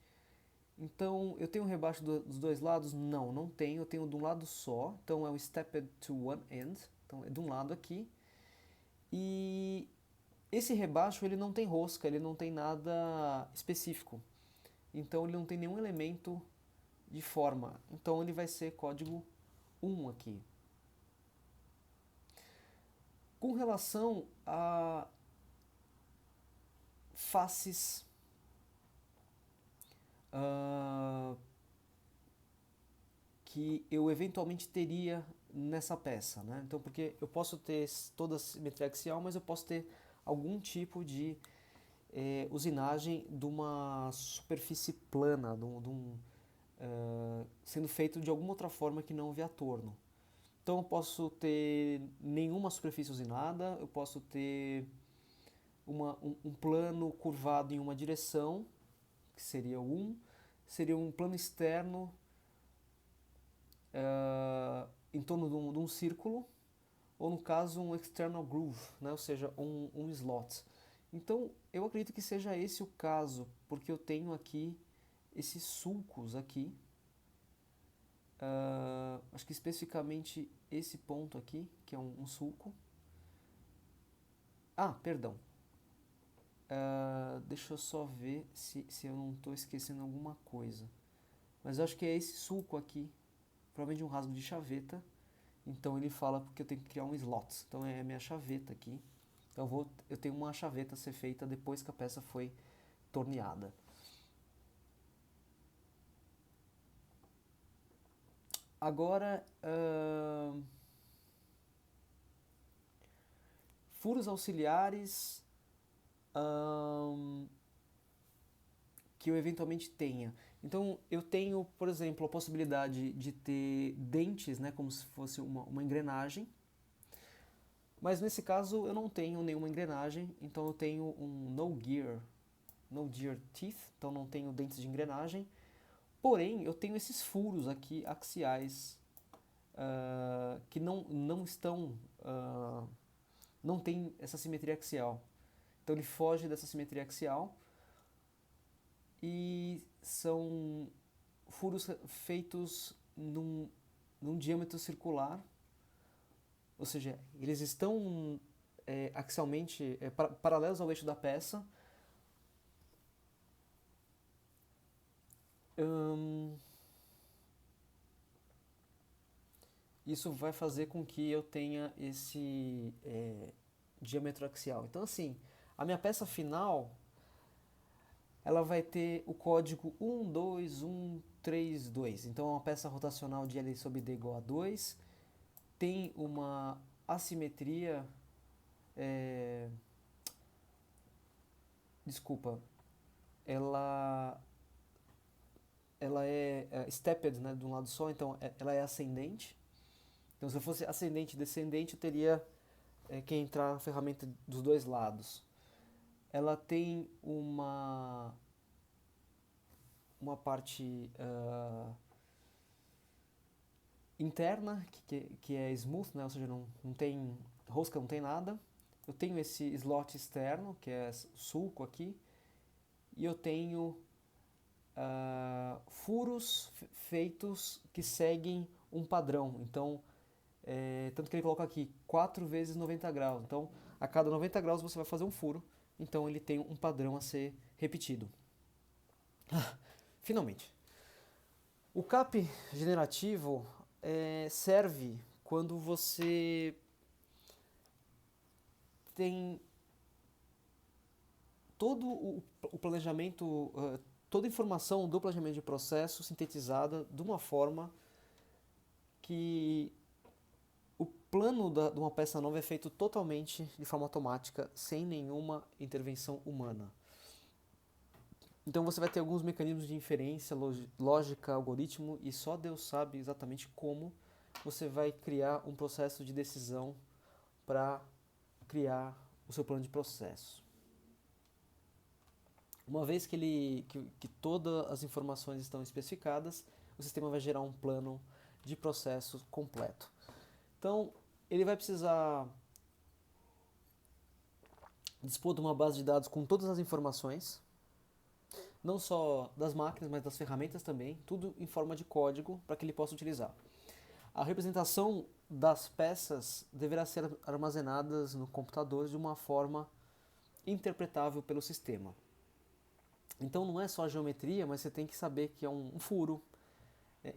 Então, eu tenho um rebaixo dos dois lados? Não, não tenho. Eu tenho de um lado só. Então, é um stepped to one end. Então, é de um lado aqui. E esse rebaixo, ele não tem rosca, ele não tem nada específico. Então, ele não tem nenhum elemento de forma. Então, ele vai ser código 1 aqui. Com relação a faces que eu eventualmente teria nessa peça, né? Então, porque eu posso ter toda a simetria axial, mas eu posso ter algum tipo de usinagem de uma superfície plana, sendo feito de alguma outra forma que não via torno. Então, eu posso ter nenhuma superfície usinada, eu posso ter um plano curvado em uma direção, que seria o 1, seria um plano externo em torno de um círculo, ou no caso um external groove, né? Ou seja, um slot. Então eu acredito que seja esse o caso, porque eu tenho aqui esses sulcos aqui, acho que especificamente esse ponto aqui, que é um sulco. Ah, perdão. Deixa eu só ver se eu não estou esquecendo alguma coisa. Mas eu acho que é esse sulco aqui, provavelmente um rasgo de chaveta. Então ele fala porque eu tenho que criar um slot. Então é a minha chaveta aqui. Então eu tenho uma chaveta a ser feita depois que a peça foi torneada. Agora, furos auxiliares que eu eventualmente tenha. Então eu tenho, por exemplo, a possibilidade de ter dentes, né, como se fosse uma engrenagem. Mas nesse caso eu não tenho nenhuma engrenagem, então eu tenho um no gear teeth, então não tenho dentes de engrenagem. Porém, eu tenho esses furos aqui axiais que não estão, não tem essa simetria axial. Então ele foge dessa simetria axial e são furos feitos num diâmetro circular, ou seja, eles estão axialmente paralelos ao eixo da peça. Isso vai fazer com que eu tenha esse diâmetro axial. Então, assim, a minha peça final ela vai ter o código 12132. Então, é uma peça rotacional de L sobre D igual a 2. Tem uma assimetria. Desculpa. Ela é stepped, né, de um lado só, então ela é ascendente. Então, se eu fosse ascendente e descendente, eu teria que entrar a ferramenta dos dois lados. Ela tem uma parte interna, que é smooth, né? Ou seja, não tem rosca, não tem nada. Eu tenho esse slot externo, que é sulco aqui, e eu tenho furos feitos que seguem um padrão. Então, tanto que ele coloca aqui 4 vezes 90 graus. Então, a cada 90 graus você vai fazer um furo. Então, ele tem um padrão a ser repetido. Finalmente. O cap generativo serve quando você tem todo o planejamento, toda a informação do planejamento de processo sintetizada de uma forma que o plano de uma peça nova é feito totalmente de forma automática, sem nenhuma intervenção humana. Então você vai ter alguns mecanismos de inferência, lógica, algoritmo, e só Deus sabe exatamente como você vai criar um processo de decisão para criar o seu plano de processo. Uma vez que todas as informações estão especificadas, o sistema vai gerar um plano de processo completo. Então, ele vai precisar dispor de uma base de dados com todas as informações, não só das máquinas, mas das ferramentas também, tudo em forma de código para que ele possa utilizar. A representação das peças deverá ser armazenadas no computador de uma forma interpretável pelo sistema. Então não é só geometria, mas você tem que saber que é um furo,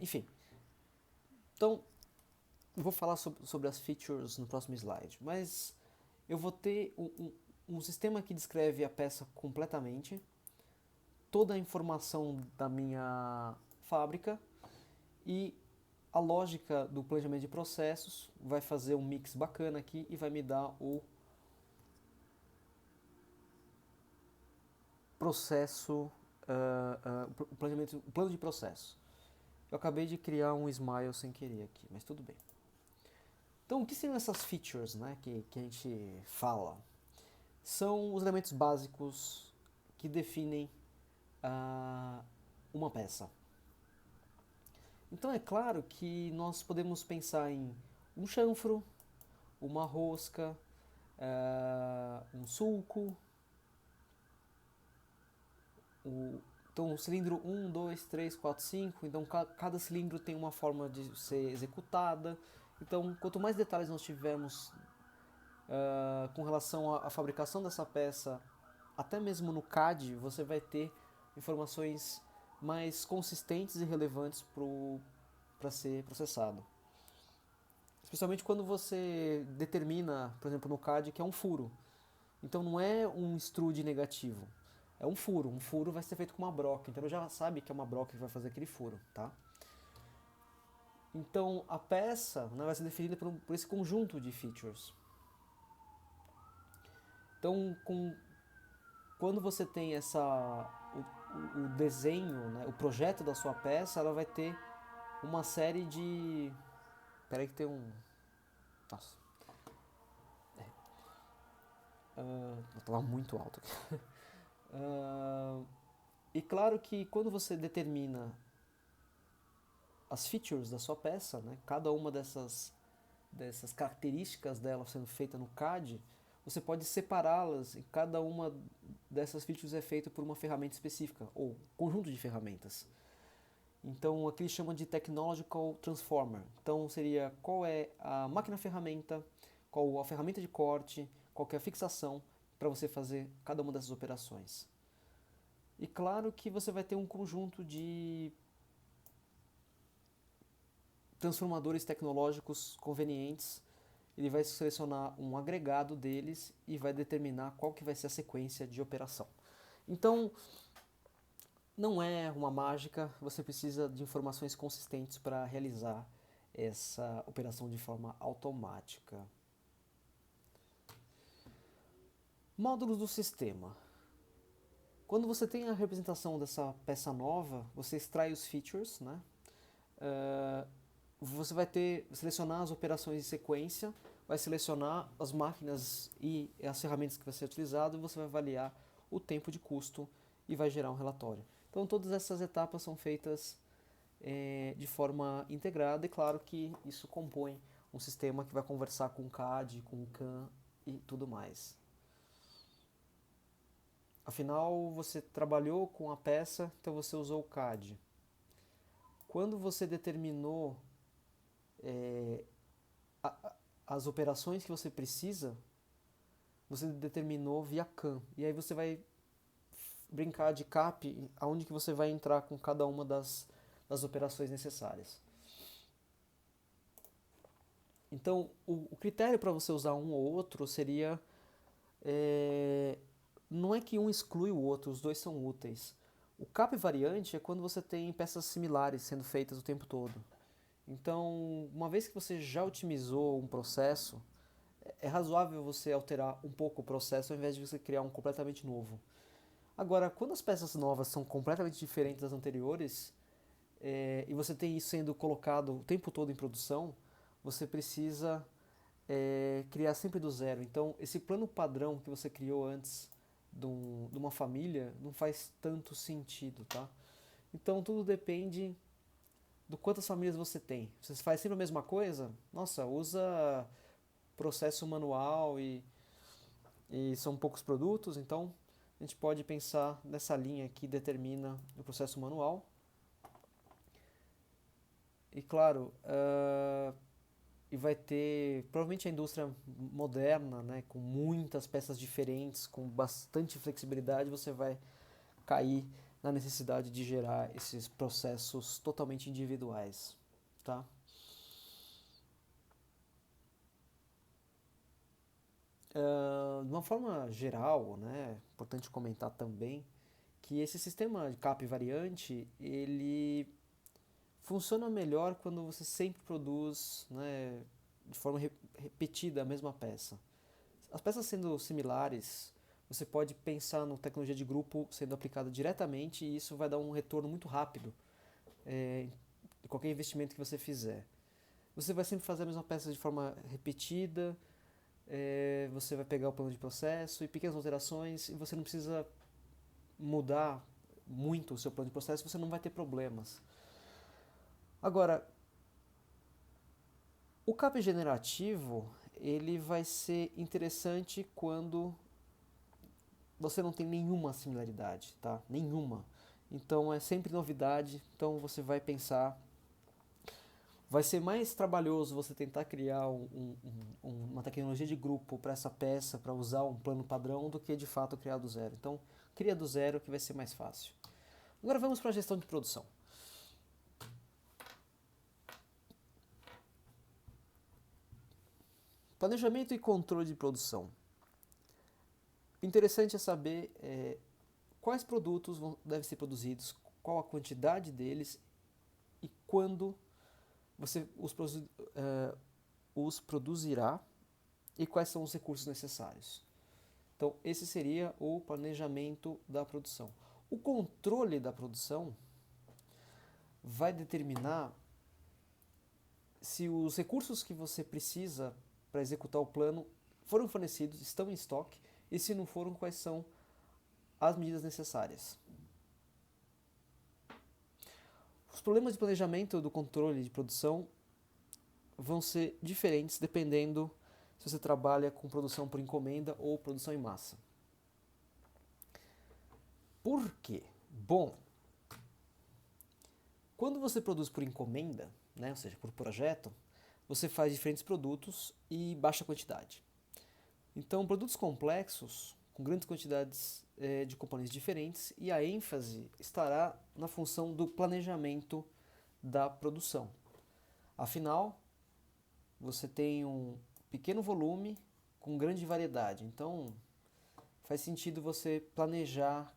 enfim. Então, eu vou falar sobre as features no próximo slide, mas eu vou ter um sistema que descreve a peça completamente, toda a informação da minha fábrica e a lógica do planejamento de processos vai fazer um mix bacana aqui e vai me dar o processo, o plano de processo. Eu acabei de criar um smile sem querer aqui, mas tudo bem. Então, o que seriam essas features, né, que a gente fala? São os elementos básicos que definem uma peça. Então, é claro que nós podemos pensar em um chanfro, uma rosca, um sulco, então, o cilindro 1, 2, 3, 4, 5, então cada cilindro tem uma forma de ser executada. Então, quanto mais detalhes nós tivermos com relação à fabricação dessa peça, até mesmo no CAD, você vai ter informações mais consistentes e relevantes para ser processado. Especialmente quando você determina, por exemplo, no CAD, que é um furo. Então, não é um extrude negativo. É um furo. Um furo vai ser feito com uma broca. Então, já sabe que é uma broca que vai fazer aquele furo, tá? Então, a peça, né, vai ser definida por esse conjunto de features. Então, quando você tem o desenho, né, o projeto da sua peça, ela vai ter uma série de... Peraí que tem um... Nossa. Eu estava muito alto aqui. E claro que quando você determina as features da sua peça, né, cada uma dessas características dela sendo feita no CAD, você pode separá-las e cada uma dessas features é feita por uma ferramenta específica, ou conjunto de ferramentas. Então aqui eles chamam de Technological Transformer. Então seria qual é a máquina-ferramenta, qual a ferramenta de corte, qual é a fixação para você fazer cada uma dessas operações. E claro que você vai ter um conjunto de transformadores tecnológicos convenientes. Ele vai selecionar um agregado deles e vai determinar qual que vai ser a sequência de operação. Então, não é uma mágica, você precisa de informações consistentes para realizar essa operação de forma automática. Módulos do sistema. Quando você tem a representação dessa peça nova, você extrai os features, né? Você vai selecionar as operações em sequência, vai selecionar as máquinas e as ferramentas que vai ser utilizado e você vai avaliar o tempo de custo e vai gerar um relatório. Então todas essas etapas são feitas de forma integrada e claro que isso compõe um sistema que vai conversar com o CAD, com o CAM e tudo mais. Afinal, você trabalhou com a peça, então você usou o CAD. Quando você determinou as operações que você precisa, você determinou via CAM. E aí você vai brincar de CAP, aonde que você vai entrar com cada uma das operações necessárias. Então, o critério para você usar um ou outro seria... não é que um exclui o outro, os dois são úteis. O CAP variante é quando você tem peças similares sendo feitas o tempo todo. Então, uma vez que você já otimizou um processo, é razoável você alterar um pouco o processo ao invés de você criar um completamente novo. Agora, quando as peças novas são completamente diferentes das anteriores, e você tem isso sendo colocado o tempo todo em produção, você precisa criar sempre do zero. Então, esse plano padrão que você criou antes de uma família não faz tanto sentido, tá? Então, tudo depende do quantas famílias você tem. Você faz sempre a mesma coisa? Nossa, usa processo manual e são poucos produtos, então a gente pode pensar nessa linha que determina o processo manual. E claro, e vai ter provavelmente a indústria moderna, né, com muitas peças diferentes, com bastante flexibilidade, você vai cair na necessidade de gerar esses processos totalmente individuais, tá? De uma forma geral, né, é importante comentar também que esse sistema de capa e variante, ele funciona melhor quando você sempre produz, né, de forma repetida a mesma peça. As peças sendo similares, você pode pensar na tecnologia de grupo sendo aplicada diretamente e isso vai dar um retorno muito rápido de qualquer investimento que você fizer. Você vai sempre fazer a mesma peça de forma repetida, você vai pegar o plano de processo e pequenas alterações e você não precisa mudar muito o seu plano de processo, você não vai ter problemas. Agora, o CAP generativo, ele vai ser interessante quando você não tem nenhuma similaridade, tá? Nenhuma. Então é sempre novidade, então você vai pensar, vai ser mais trabalhoso você tentar criar uma tecnologia de grupo para essa peça, para usar um plano padrão, do que de fato criar do zero. Então, cria do zero que vai ser mais fácil. Agora vamos para a gestão de produção. Planejamento e controle de produção. Interessante é saber quais produtos devem ser produzidos, qual a quantidade deles e quando você os produzirá e quais são os recursos necessários. Então, esse seria o planejamento da produção. O controle da produção vai determinar se os recursos que você precisa para executar o plano foram fornecidos, estão em estoque, e se não foram, quais são as medidas necessárias. Os problemas de planejamento do controle de produção vão ser diferentes dependendo se você trabalha com produção por encomenda ou produção em massa. Por quê? Bom, quando você produz por encomenda, né, ou seja, por projeto, você faz diferentes produtos e baixa quantidade. Então, produtos complexos, com grandes quantidades de componentes diferentes, e a ênfase estará na função do planejamento da produção. Afinal, você tem um pequeno volume com grande variedade, então faz sentido você planejar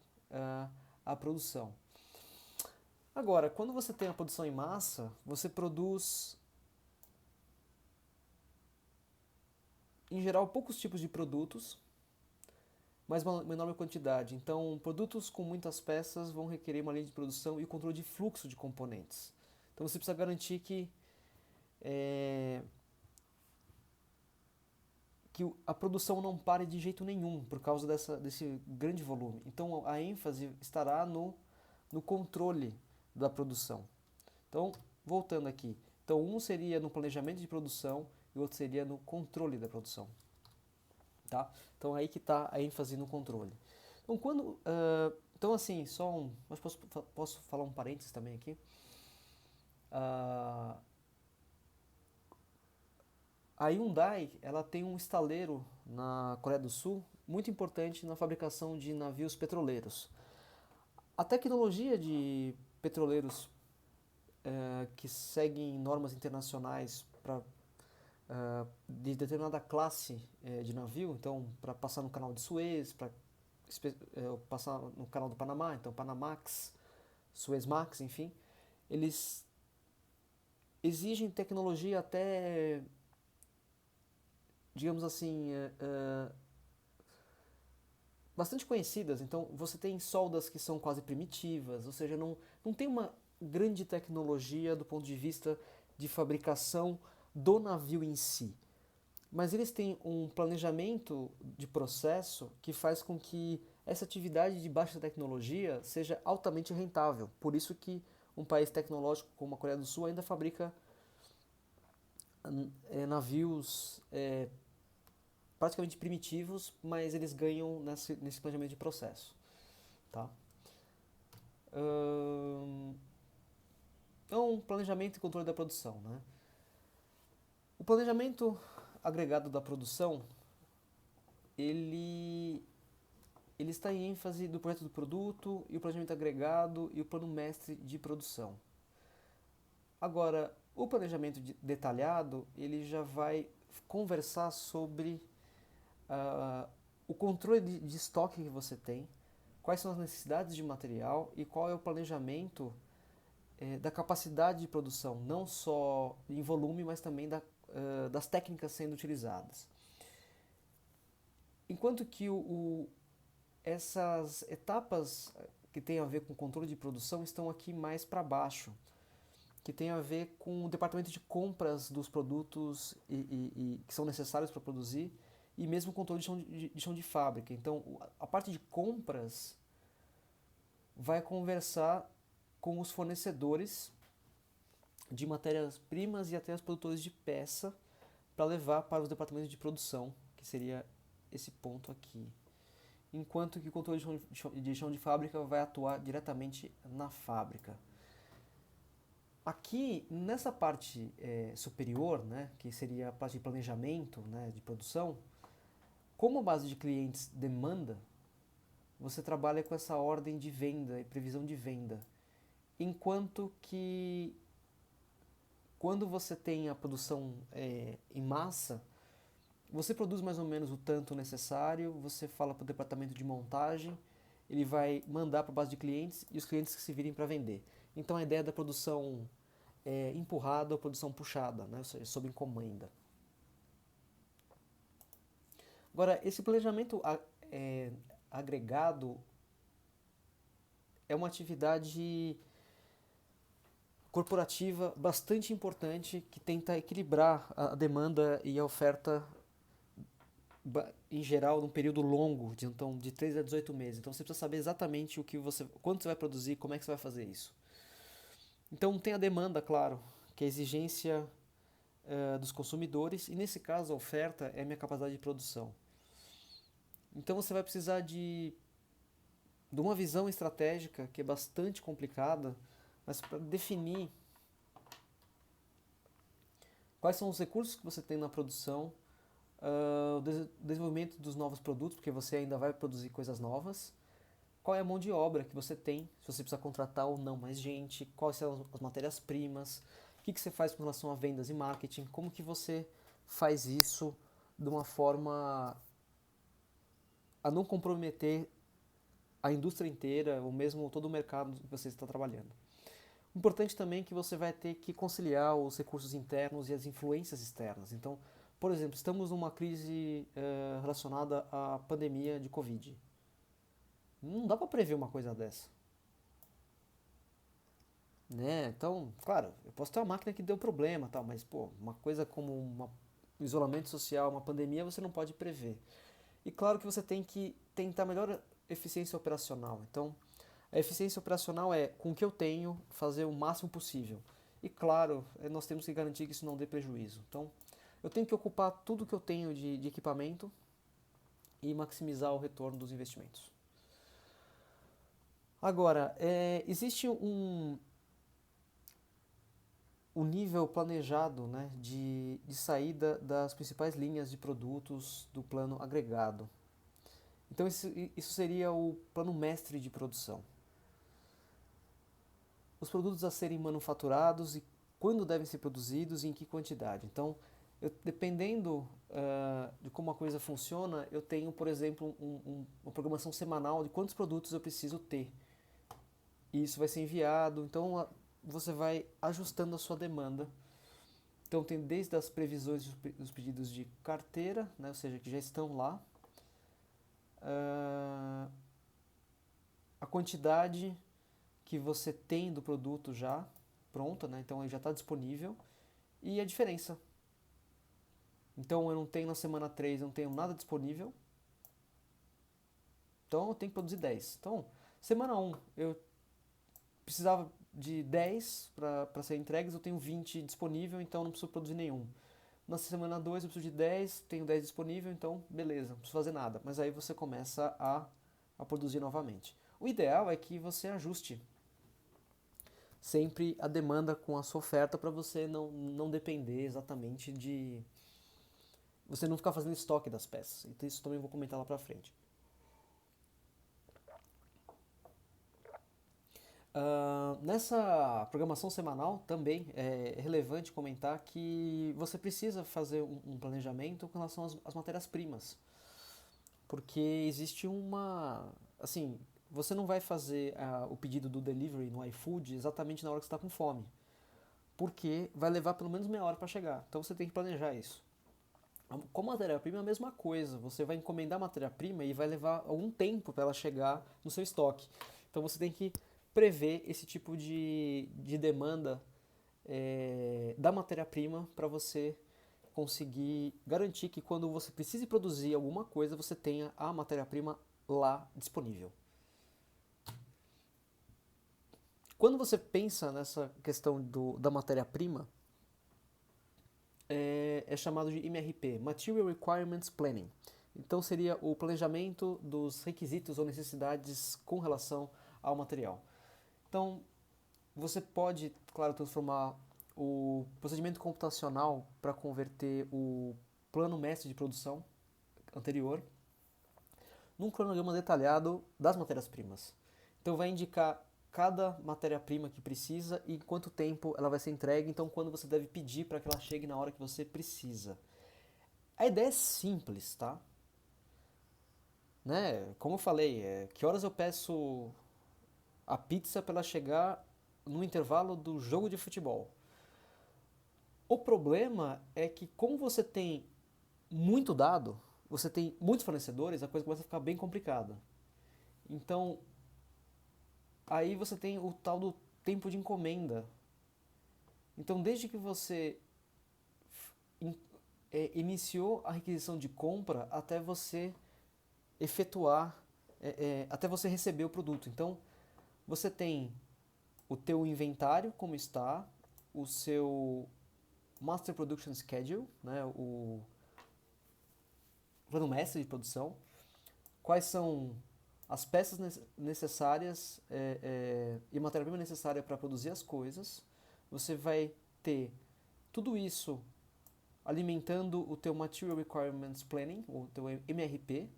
a produção. Agora, quando você tem a produção em massa, você produz, em geral, poucos tipos de produtos, mas uma enorme quantidade. Então, produtos com muitas peças vão requerer uma linha de produção e o controle de fluxo de componentes. Então, você precisa garantir que a produção não pare de jeito nenhum por causa desse grande volume. Então, a ênfase estará no controle da produção. Então, voltando aqui. Então, um seria no planejamento de produção e o outro seria no controle da produção. Tá? Então, aí que está a ênfase no controle. Então, então assim, mas posso falar um parênteses também aqui? A Hyundai, ela tem um estaleiro na Coreia do Sul muito importante na fabricação de navios petroleiros. A tecnologia de petroleiros que seguem normas internacionais de determinada classe de navio, então para passar no canal de Suez, para passar no canal do Panamá, então Panamax, Suezmax, enfim, eles exigem tecnologia até, digamos assim, bastante conhecidas. Então, você tem soldas que são quase primitivas, ou seja, não tem uma grande tecnologia do ponto de vista de fabricação do navio em si. Mas eles têm um planejamento de processo que faz com que essa atividade de baixa tecnologia seja altamente rentável. Por isso que um país tecnológico como a Coreia do Sul ainda fabrica navios praticamente primitivos, mas eles ganham nesse planejamento de processo. Tá? Então, planejamento e controle da produção. Né? O planejamento agregado da produção, ele está em ênfase do projeto do produto e o planejamento agregado e o plano mestre de produção. Agora, o planejamento detalhado, ele já vai conversar sobre o controle de estoque que você tem, quais são as necessidades de material e qual é o planejamento da capacidade de produção, não só em volume, mas também das técnicas sendo utilizadas. Enquanto que essas etapas que têm a ver com controle de produção estão aqui mais para baixo, que tem a ver com o departamento de compras dos produtos que são necessários para produzir e mesmo o controle de chão de fábrica. Então, a parte de compras vai conversar com os fornecedores de matérias-primas e até os produtores de peça para levar para os departamentos de produção, que seria esse ponto aqui. Enquanto que o controle de chão de fábrica vai atuar diretamente na fábrica. Aqui, nessa parte superior, né, que seria a parte de planejamento, né, de produção, como a base de clientes demanda, você trabalha com essa ordem de venda e previsão de venda. Enquanto que quando você tem a produção em massa, você produz mais ou menos o tanto necessário, você fala para o departamento de montagem, ele vai mandar para a base de clientes e os clientes que se virem para vender. Então a ideia da produção empurrada ou produção puxada, né? Ou seja, sob encomenda. Agora, esse planejamento agregado é uma atividade corporativa bastante importante que tenta equilibrar a demanda e a oferta em geral num período longo, de 3 a 18 meses. Então você precisa saber exatamente quanto você vai produzir, como é que você vai fazer isso. Então tem a demanda, claro, que é a exigência dos consumidores, e nesse caso a oferta é a minha capacidade de produção. Então você vai precisar de uma visão estratégica que é bastante complicada, mas para definir quais são os recursos que você tem na produção, o desenvolvimento dos novos produtos, porque você ainda vai produzir coisas novas, qual é a mão de obra que você tem, se você precisa contratar ou não mais gente, quais são as matérias-primas, o que você faz com relação a vendas e marketing, como que você faz isso de uma forma a não comprometer a indústria inteira ou mesmo todo o mercado que você está trabalhando. Importante também que você vai ter que conciliar os recursos internos e as influências externas. Então, por exemplo, estamos numa crise relacionada à pandemia de Covid. Não dá para prever uma coisa dessa. Né? Então, claro, eu posso ter uma máquina que deu problema, tal, mas uma coisa como um isolamento social, uma pandemia, você não pode prever. E claro que você tem que tentar melhor eficiência operacional. Então, a eficiência operacional é, com o que eu tenho, fazer o máximo possível. E claro, nós temos que garantir que isso não dê prejuízo. Então, eu tenho que ocupar tudo que eu tenho de equipamento e maximizar o retorno dos investimentos. Agora, existe um nível planejado, né, de saída das principais linhas de produtos do plano agregado. Então isso seria o plano mestre de produção. Os produtos a serem manufaturados e quando devem ser produzidos e em que quantidade. Então, dependendo de como a coisa funciona, eu tenho, por exemplo, uma programação semanal de quantos produtos eu preciso ter. E isso vai ser enviado, então você vai ajustando a sua demanda. Então tem desde as previsões dos pedidos de carteira, né, ou seja, que já estão lá, ah, a quantidade que você tem do produto já pronta, né? Então ele já está disponível, e a diferença. Então eu não tenho na semana 3, eu não tenho nada disponível, então eu tenho que produzir 10. Então, semana 1 eu precisava de 10 para ser entregues, eu tenho 20 disponível, então não preciso produzir nenhum. Na semana 2 eu preciso de 10, tenho 10 disponível, então beleza, não preciso fazer nada. Mas aí você começa a produzir novamente. O ideal é que você ajuste sempre a demanda com a sua oferta para você não depender exatamente de... Você não ficar fazendo estoque das peças. Então isso também vou comentar lá pra frente. Nessa programação semanal também é relevante comentar que você precisa fazer um planejamento com relação às matérias-primas, porque existe uma, assim, você não vai fazer o pedido do delivery no iFood exatamente na hora que você está com fome, porque vai levar pelo menos meia hora para chegar, então você tem que planejar isso. Com matéria-prima é a mesma coisa, você vai encomendar a matéria-prima e vai levar algum tempo para ela chegar no seu estoque. Então você tem que prever esse tipo de demanda da matéria-prima para você conseguir garantir que quando você precise produzir alguma coisa, você tenha a matéria-prima lá disponível. Quando você pensa nessa questão da matéria-prima, é chamado de MRP, Material Requirements Planning. Então seria o planejamento dos requisitos ou necessidades com relação ao material. Então você pode, claro, transformar o procedimento computacional para converter o plano mestre de produção anterior num cronograma detalhado das matérias-primas. Então vai indicar cada matéria-prima que precisa e quanto tempo ela vai ser entregue, então quando você deve pedir para que ela chegue na hora que você precisa. A ideia é simples, tá? Né? Como eu falei, que horas eu peço a pizza para ela chegar no intervalo do jogo de futebol? O problema é que como você tem muito dado, você tem muitos fornecedores, a coisa começa a ficar bem complicada. Então, aí você tem o tal do tempo de encomenda. Então, desde que você iniciou a requisição de compra até você efetuar, até você receber o produto. Então, você tem o teu inventário como está, o seu Master Production Schedule, né, o plano mestre de produção, quais são as peças necessárias e matéria-prima necessária para produzir as coisas. Você vai ter tudo isso alimentando o teu Material Requirements Planning, o teu MRP,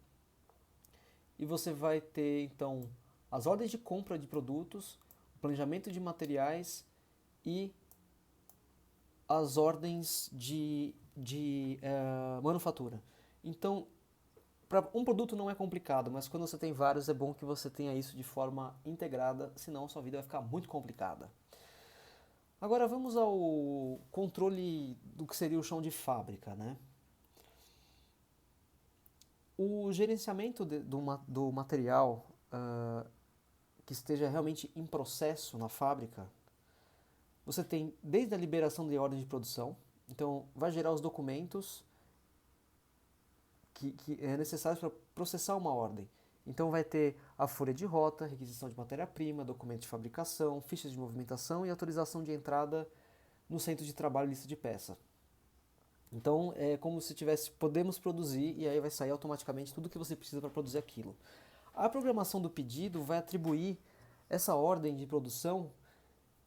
e você vai ter então as ordens de compra de produtos, o planejamento de materiais e as ordens de manufatura. Então, para um produto não é complicado, mas quando você tem vários é bom que você tenha isso de forma integrada, senão sua vida vai ficar muito complicada. Agora vamos ao controle do que seria o chão de fábrica, né? O gerenciamento do material que esteja realmente em processo na fábrica, você tem desde a liberação de ordem de produção, então vai gerar os documentos que é necessários para processar uma ordem. Então vai ter a folha de rota, requisição de matéria-prima, documento de fabricação, fichas de movimentação e autorização de entrada no centro de trabalho e lista de peça. Então é como se tivesse, podemos produzir e aí vai sair automaticamente tudo que você precisa para produzir aquilo. A programação do pedido vai atribuir essa ordem de produção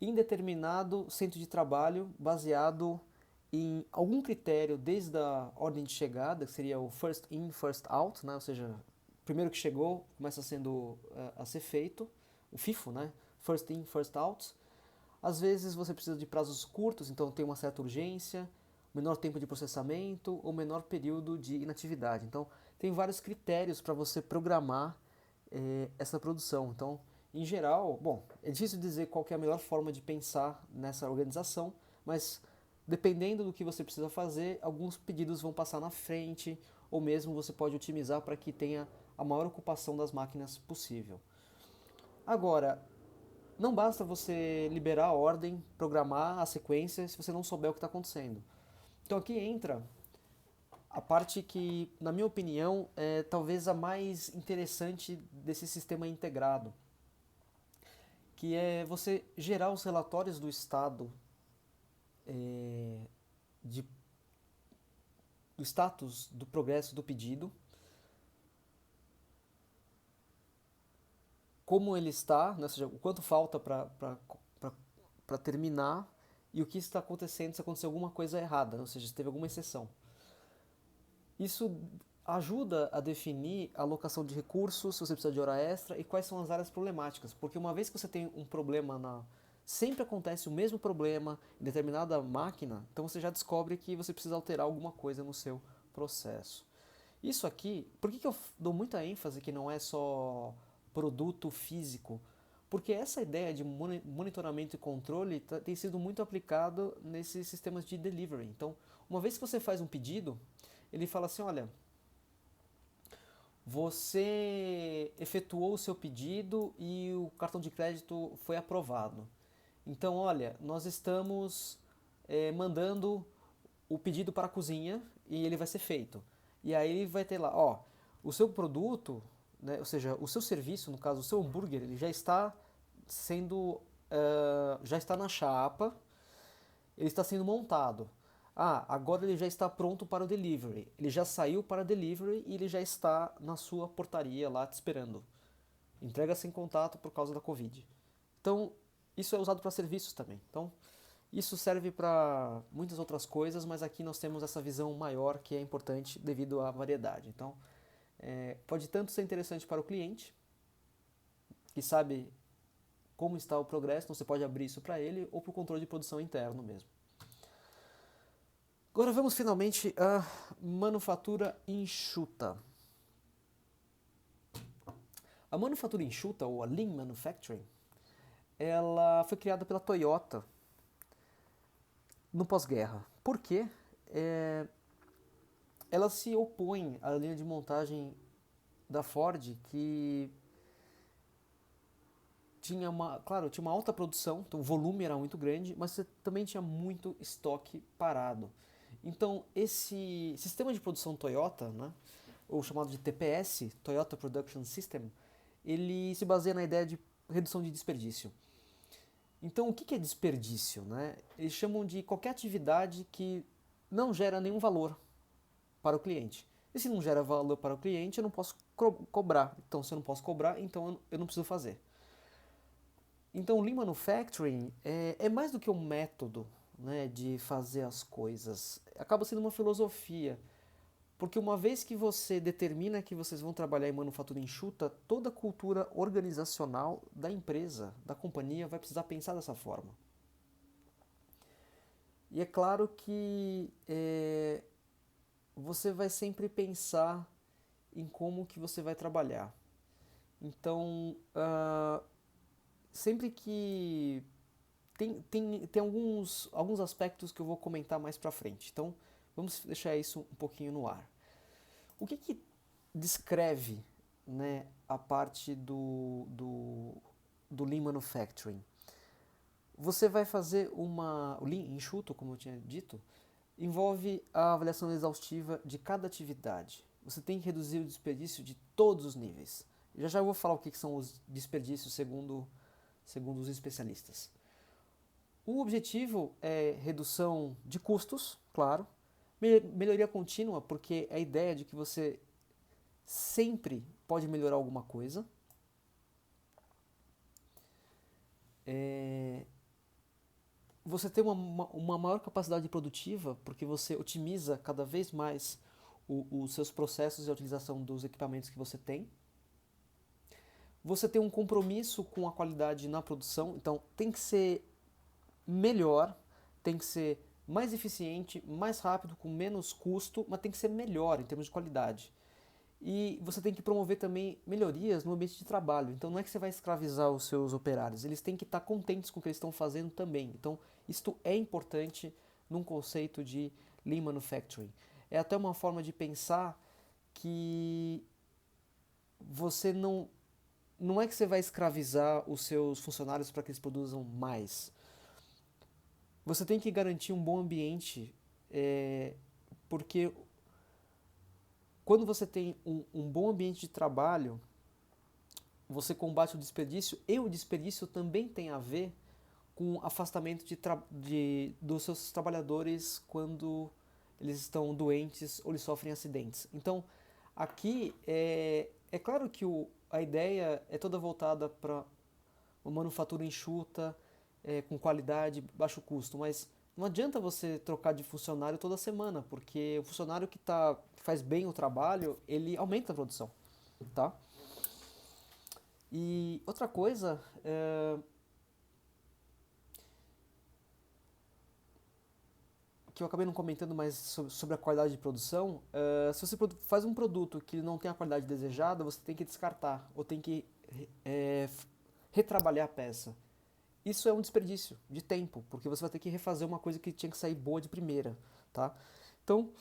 em determinado centro de trabalho baseado em algum critério, desde a ordem de chegada, que seria o first in, first out, né? Ou seja, primeiro que chegou começa sendo a ser feito, o FIFO, né? First in, first out. Às vezes você precisa de prazos curtos, então tem uma certa urgência, menor tempo de processamento ou menor período de inatividade. Então tem vários critérios para você programar essa produção. Então, em geral, bom, é difícil dizer qual que é a melhor forma de pensar nessa organização, mas dependendo do que você precisa fazer, alguns pedidos vão passar na frente, ou mesmo você pode otimizar para que tenha a maior ocupação das máquinas possível. Agora, não basta você liberar a ordem, programar a sequência se você não souber o que está acontecendo. Então aqui entra a parte que, na minha opinião, é talvez a mais interessante desse sistema integrado, que é você gerar os relatórios do estado, de, do status do progresso do pedido, como ele está, né, ou seja, o quanto falta para terminar e o que está acontecendo se aconteceu alguma coisa errada, né, ou seja, se teve alguma exceção. Isso ajuda a definir a alocação de recursos, se você precisa de hora extra e quais são as áreas problemáticas, porque uma vez que você tem um problema sempre acontece o mesmo problema em determinada máquina, então você já descobre que você precisa alterar alguma coisa no seu processo. Isso aqui, por que eu dou muita ênfase que não é só produto físico? Porque essa ideia de monitoramento e controle tem sido muito aplicado nesses sistemas de delivery. Então, uma vez que você faz um pedido, ele fala assim, olha, você efetuou o seu pedido e o cartão de crédito foi aprovado. Então, olha, nós estamos mandando o pedido para a cozinha e ele vai ser feito. E aí ele vai ter lá, ó, o seu produto, né, ou seja, o seu serviço, no caso, o seu hambúrguer, ele já está sendo, já está na chapa, ele está sendo montado. Ah, agora ele já está pronto para o delivery. Ele já saiu para delivery e ele já está na sua portaria lá te esperando. Entrega sem contato por causa da Covid. Então, isso é usado para serviços também. Então, isso serve para muitas outras coisas, mas aqui nós temos essa visão maior que é importante devido à variedade. Então, pode tanto ser interessante para o cliente, que sabe como está o progresso, então você pode abrir isso para ele, ou para o controle de produção interno mesmo. Agora vamos finalmente à manufatura enxuta. A manufatura enxuta, ou a Lean Manufacturing, ela foi criada pela Toyota no pós-guerra. Por quê? Ela se opõe à linha de montagem da Ford, que tinha tinha uma alta produção, então o volume era muito grande, mas você também tinha muito estoque parado. Então esse sistema de produção Toyota, né, ou chamado de TPS, Toyota Production System, ele se baseia na ideia de redução de desperdício. Então o que é desperdício? Né? Eles chamam de qualquer atividade que não gera nenhum valor para o cliente. E se não gera valor para o cliente, eu não posso cobrar. Então se eu não posso cobrar, então eu não preciso fazer. Então, o Lean Manufacturing é mais do que um método, né, de fazer as coisas. Acaba sendo uma filosofia. Porque uma vez que você determina que vocês vão trabalhar em manufatura enxuta, toda a cultura organizacional da empresa, da companhia, vai precisar pensar dessa forma. E é claro que você vai sempre pensar em como que você vai trabalhar. Então, sempre que tem alguns aspectos que eu vou comentar mais pra frente. Então, vamos deixar isso um pouquinho no ar. O que descreve, né, a parte do Lean Manufacturing? Você vai fazer o Lean enxuto, como eu tinha dito, envolve a avaliação exaustiva de cada atividade. Você tem que reduzir o desperdício de todos os níveis. Já vou falar o que são os desperdícios segundo os especialistas. O objetivo é redução de custos, claro, melhoria contínua, porque é a ideia de que você sempre pode melhorar alguma coisa. Você tem uma maior capacidade produtiva, porque você otimiza cada vez mais os seus processos e a utilização dos equipamentos que você tem. Você tem um compromisso com a qualidade na produção, então tem que ser melhor, tem que ser mais eficiente, mais rápido, com menos custo, mas tem que ser melhor em termos de qualidade. E você tem que promover também melhorias no ambiente de trabalho. Então não é que você vai escravizar os seus operários, eles têm que estar contentes com o que eles estão fazendo também. Então isto é importante num conceito de Lean Manufacturing. É até uma forma de pensar que você não é que você vai escravizar os seus funcionários para que eles produzam mais. Você tem que garantir um bom ambiente, porque quando você tem um bom ambiente de trabalho, você combate o desperdício, e o desperdício também tem a ver com o afastamento dos seus trabalhadores quando eles estão doentes ou eles sofrem acidentes. Então, aqui é claro que a ideia é toda voltada para uma manufatura enxuta, com qualidade, baixo custo, mas não adianta você trocar de funcionário toda semana, porque o funcionário que faz bem o trabalho, ele aumenta a produção, tá? E outra coisa, que eu acabei não comentando mais sobre a qualidade de produção, se você faz um produto que não tem a qualidade desejada, você tem que descartar, ou tem que retrabalhar a peça. Isso é um desperdício de tempo, porque você vai ter que refazer uma coisa que tinha que sair boa de primeira, tá? Então,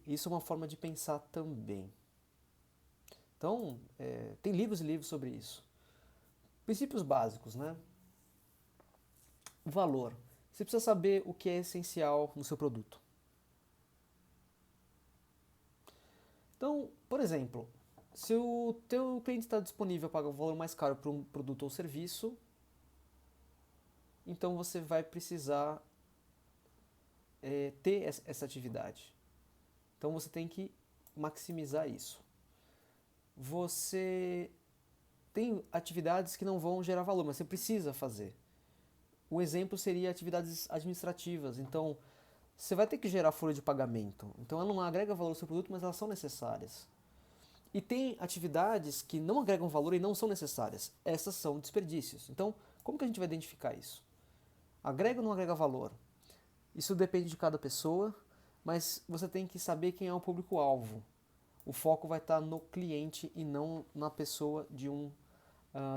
isso é uma forma de pensar também. Então, tem livros e livros sobre isso. Princípios básicos, né? O valor. Você precisa saber o que é essencial no seu produto. Então, por exemplo, se o teu cliente está disponível a pagar um valor mais caro por um produto ou serviço, então você vai precisar ter essa atividade. Então você tem que maximizar isso. Você tem atividades que não vão gerar valor, mas você precisa fazer. O exemplo seria atividades administrativas. Então, você vai ter que gerar folha de pagamento. Então, ela não agrega valor ao seu produto, mas elas são necessárias. E tem atividades que não agregam valor e não são necessárias. Essas são desperdícios. Então, como que a gente vai identificar isso? Agrega ou não agrega valor? Isso depende de cada pessoa, mas você tem que saber quem é o público-alvo. O foco vai estar no cliente e não na pessoa de um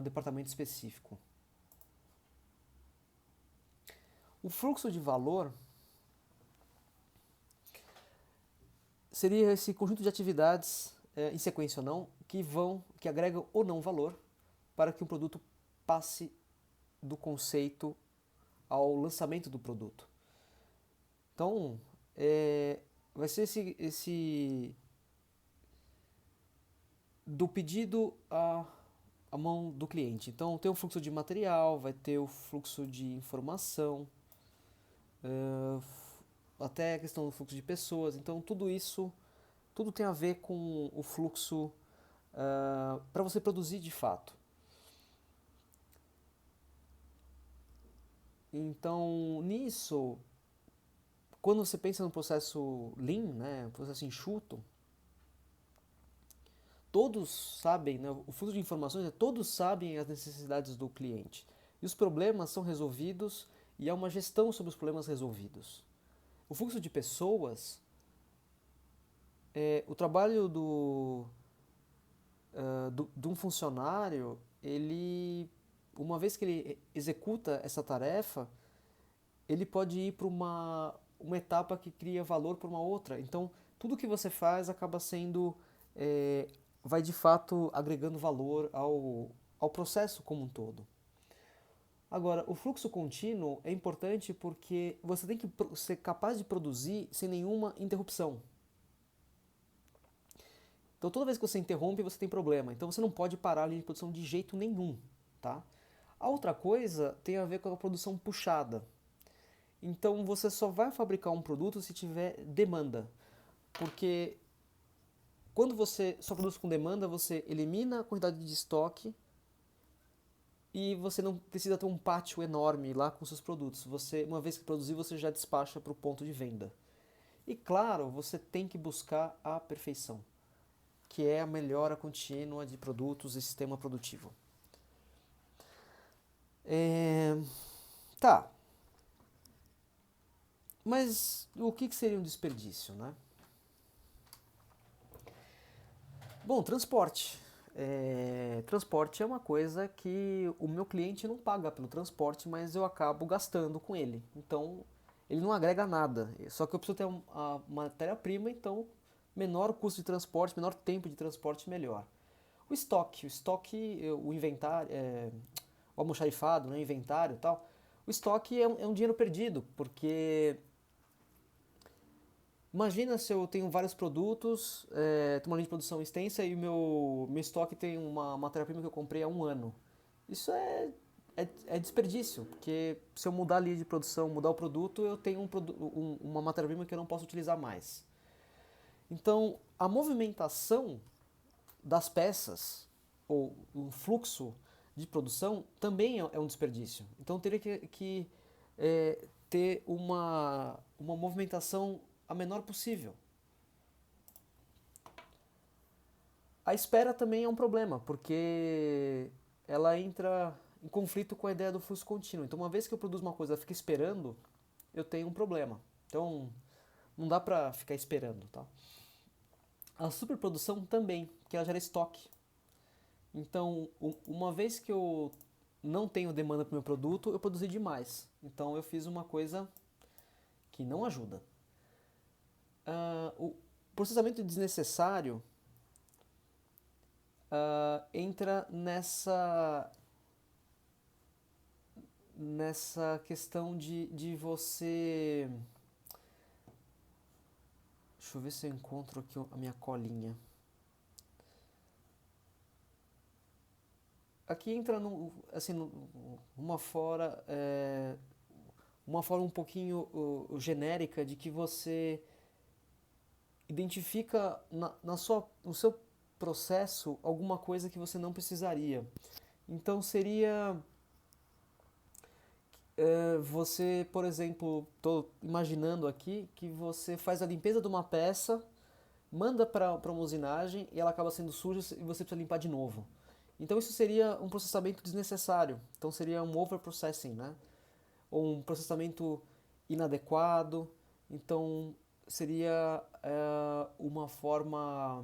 departamento específico. O fluxo de valor seria esse conjunto de atividades, em sequência ou não, que agregam ou não valor para que um produto passe do conceito ao lançamento do produto. Então, vai ser esse do pedido à mão do cliente. Então, tem o fluxo de material, vai ter o fluxo de informação, até a questão do fluxo de pessoas. Então, tudo tem a ver com o fluxo para você produzir de fato. Então, nisso, quando você pensa no processo Lean, né, processo enxuto, todos sabem, né, o fluxo de informações todos sabem as necessidades do cliente. E os problemas são resolvidos e há uma gestão sobre os problemas resolvidos. O fluxo de pessoas, o trabalho de um funcionário, uma vez que ele executa essa tarefa, ele pode ir para uma etapa que cria valor para uma outra. Então, tudo que você faz acaba sendo, vai de fato agregando valor ao processo como um todo. Agora, o fluxo contínuo é importante porque você tem que ser capaz de produzir sem nenhuma interrupção. Então, toda vez que você interrompe, você tem problema. Então, você não pode parar a linha de produção de jeito nenhum, tá? A outra coisa tem a ver com a produção puxada. Então, você só vai fabricar um produto se tiver demanda. Porque quando você só produz com demanda, você elimina a quantidade de estoque e você não precisa ter um pátio enorme lá com seus produtos. Uma vez que produzir, você já despacha para o ponto de venda. E claro, você tem que buscar a perfeição, que é a melhora contínua de produtos e sistema produtivo. Tá. Mas o que seria um desperdício, né? Bom, transporte. Transporte é uma coisa que o meu cliente não paga pelo transporte, mas eu acabo gastando com ele. Então, ele não agrega nada. Só que eu preciso ter a matéria-prima, então menor o custo de transporte, menor tempo de transporte, melhor. O inventário, o almoxarifado, né, o inventário e tal, o estoque é um dinheiro perdido, porque imagina se eu tenho vários produtos, tenho uma linha de produção extensa e o meu estoque tem uma matéria-prima que eu comprei há um ano. Isso é desperdício, porque se eu mudar a linha de produção, mudar o produto, eu tenho uma matéria-prima que eu não posso utilizar mais. Então, a movimentação das peças, ou um fluxo de produção, também é um desperdício. Então, eu teria que ter uma movimentação a menor possível. A espera também é um problema, porque ela entra em conflito com a ideia do fluxo contínuo. Então, uma vez que eu produzo uma coisa e fica esperando, eu tenho um problema. Então, não dá pra ficar esperando, tá? A superprodução também, porque ela gera estoque. Então, uma vez que eu não tenho demanda para o meu produto, eu produzi demais. Então, eu fiz uma coisa que não ajuda. O processamento desnecessário entra nessa questão de você. Deixa eu ver se eu encontro aqui a minha colinha. Aqui entra assim, uma forma um pouquinho genérica de que você identifica no seu processo alguma coisa que você não precisaria. Então seria você, por exemplo, estou imaginando aqui que você faz a limpeza de uma peça, manda para uma usinagem e ela acaba sendo suja e você precisa limpar de novo. Então isso seria um processamento desnecessário. Então seria um overprocessing, né? Ou um processamento inadequado. Então seria uma forma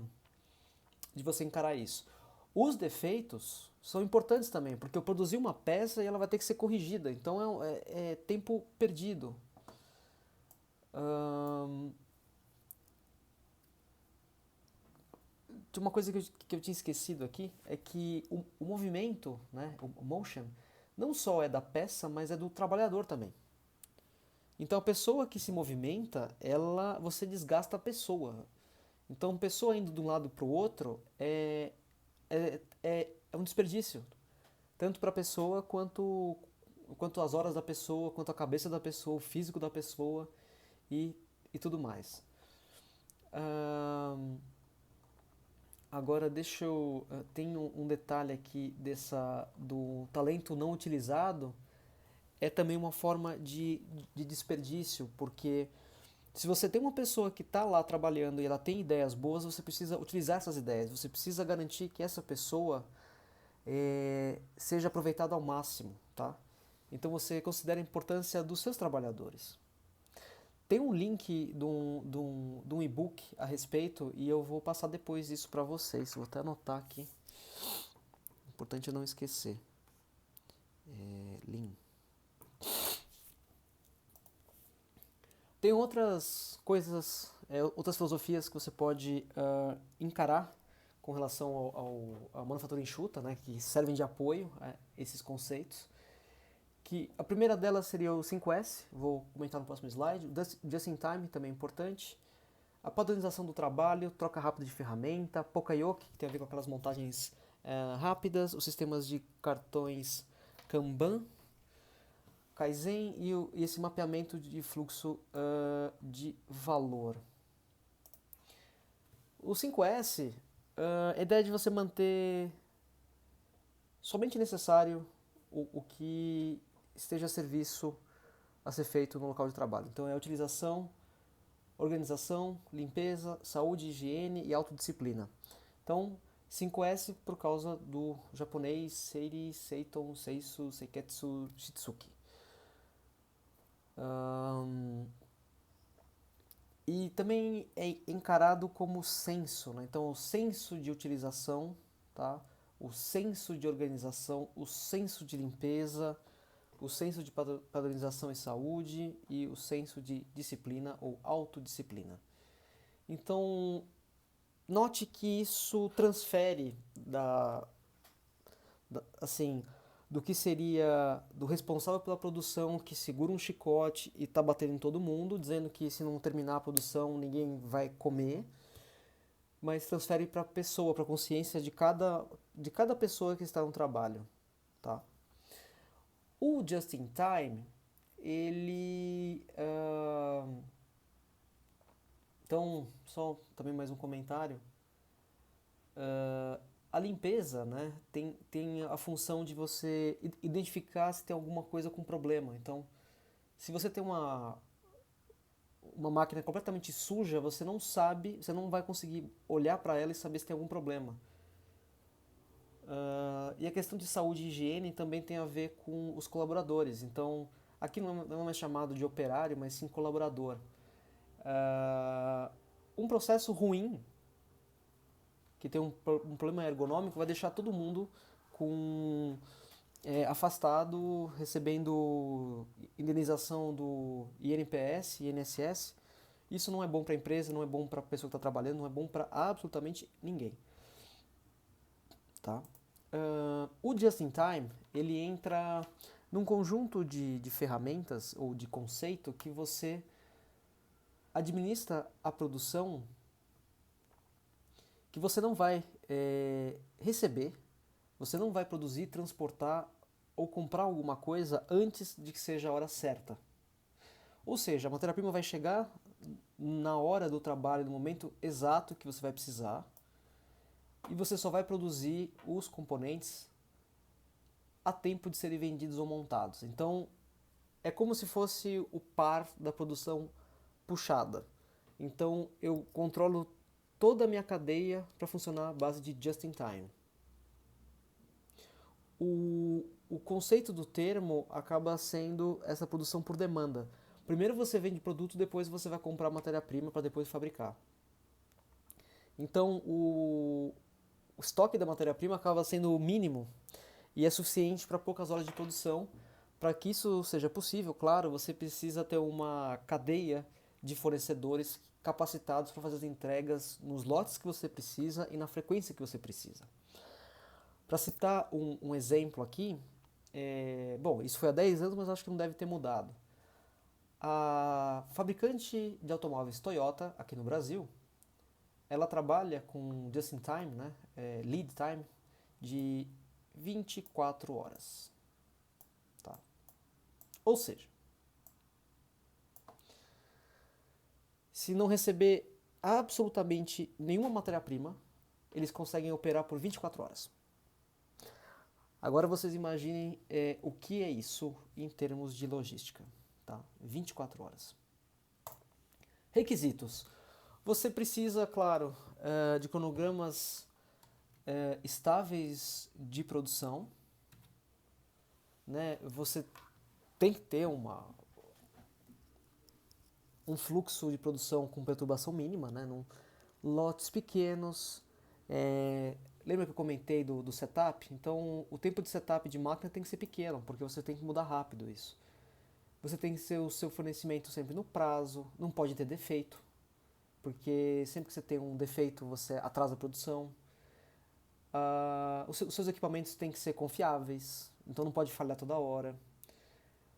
de você encarar isso. Os defeitos são importantes também, porque eu produzi uma peça e ela vai ter que ser corrigida, então é tempo perdido. Uma coisa que eu tinha esquecido aqui é que o movimento, né, o motion, não só é da peça, mas é do trabalhador também. Então a pessoa que se movimenta, você desgasta a pessoa. Então a pessoa indo de um lado para o outro é um desperdício. Tanto para a pessoa quanto as horas da pessoa, quanto a cabeça da pessoa, o físico da pessoa e tudo mais. Agora deixa eu. Tem um detalhe aqui do talento não utilizado, é também uma forma de desperdício, porque se você tem uma pessoa que está lá trabalhando e ela tem ideias boas, você precisa utilizar essas ideias, você precisa garantir que essa pessoa seja aproveitada ao máximo, tá? Então você considera a importância dos seus trabalhadores. Tem um link de um e-book a respeito e eu vou passar depois isso para vocês. Vou até anotar aqui. Importante eu não esquecer. Link. Tem outras coisas, outras filosofias que você pode encarar com relação à manufatura enxuta, né, que servem de apoio a esses conceitos. Que a primeira delas seria o 5S, vou comentar no próximo slide. O Just in Time também é importante. A padronização do trabalho, troca rápida de ferramenta, Poka-yoke, que tem a ver com aquelas montagens rápidas, os sistemas de cartões Kanban, Kaizen e esse mapeamento de fluxo de valor. O 5S, a ideia de você manter somente necessário o que esteja a serviço a ser feito no local de trabalho. Então é a utilização, organização, limpeza, saúde, higiene e autodisciplina. Então 5S por causa do japonês Seiri, Seiton, Seisu, Seiketsu, Shitsuki. E também é encarado como senso, né? Então o senso de utilização, tá? O senso de organização, o senso de limpeza, o senso de padronização e saúde e o senso de disciplina ou autodisciplina. Então, note que isso transfere assim, do que seria do responsável pela produção que segura um chicote e está batendo em todo mundo, dizendo que se não terminar a produção ninguém vai comer, mas transfere para a pessoa, para a consciência de cada pessoa que está no trabalho, tá? O Just in Time, ele... então, só também mais um comentário. A limpeza, né, tem a função de você identificar se tem alguma coisa com problema. Então, se você tem uma máquina completamente suja, você não sabe, você não vai conseguir olhar para ela e saber se tem algum problema. E a questão de saúde e higiene também tem a ver com os colaboradores. Então, aqui não é chamado de operário, mas sim colaborador. Um processo ruim, que tem um problema ergonômico, vai deixar todo mundo afastado, recebendo indenização do INPS, INSS. Isso não é bom para a empresa, não é bom para a pessoa que está trabalhando, não é bom para absolutamente ninguém. Tá? O Just in Time, ele entra num conjunto de ferramentas ou de conceito que você administra a produção, que você não vai receber, você não vai produzir, transportar ou comprar alguma coisa antes de que seja a hora certa. Ou seja, a matéria-prima vai chegar na hora do trabalho, no momento exato que você vai precisar, e você só vai produzir os componentes a tempo de serem vendidos ou montados. Então, é como se fosse o par da produção puxada. Então, eu controlo toda a minha cadeia para funcionar à base de just in time. O conceito do termo acaba sendo essa produção por demanda. Primeiro você vende produto, depois você vai comprar matéria-prima para depois fabricar. Então, o estoque da matéria-prima acaba sendo mínimo e é suficiente para poucas horas de produção. Para que isso seja possível, claro, você precisa ter uma cadeia de fornecedores capacitados para fazer as entregas nos lotes que você precisa e na frequência que você precisa. Para citar um exemplo aqui, bom, isso foi há 10 anos, mas acho que não deve ter mudado. A fabricante de automóveis Toyota, aqui no Brasil, ela trabalha com just-in-time, né, lead time, de 24 horas. Tá? Ou seja, se não receber absolutamente nenhuma matéria-prima, eles conseguem operar por 24 horas. Agora vocês imaginem o que é isso em termos de logística. Tá? 24 horas. Requisitos. Você precisa, claro, de cronogramas estáveis de produção. Né? Você tem que ter um fluxo de produção com perturbação mínima, né? Lotes pequenos. Lembra que eu comentei do setup? Então, o tempo de setup de máquina tem que ser pequeno, porque você tem que mudar rápido isso. Você tem que ter o seu fornecimento sempre no prazo, não pode ter defeito, porque sempre que você tem um defeito, você atrasa a produção. Os seus equipamentos têm que ser confiáveis, então não pode falhar toda hora.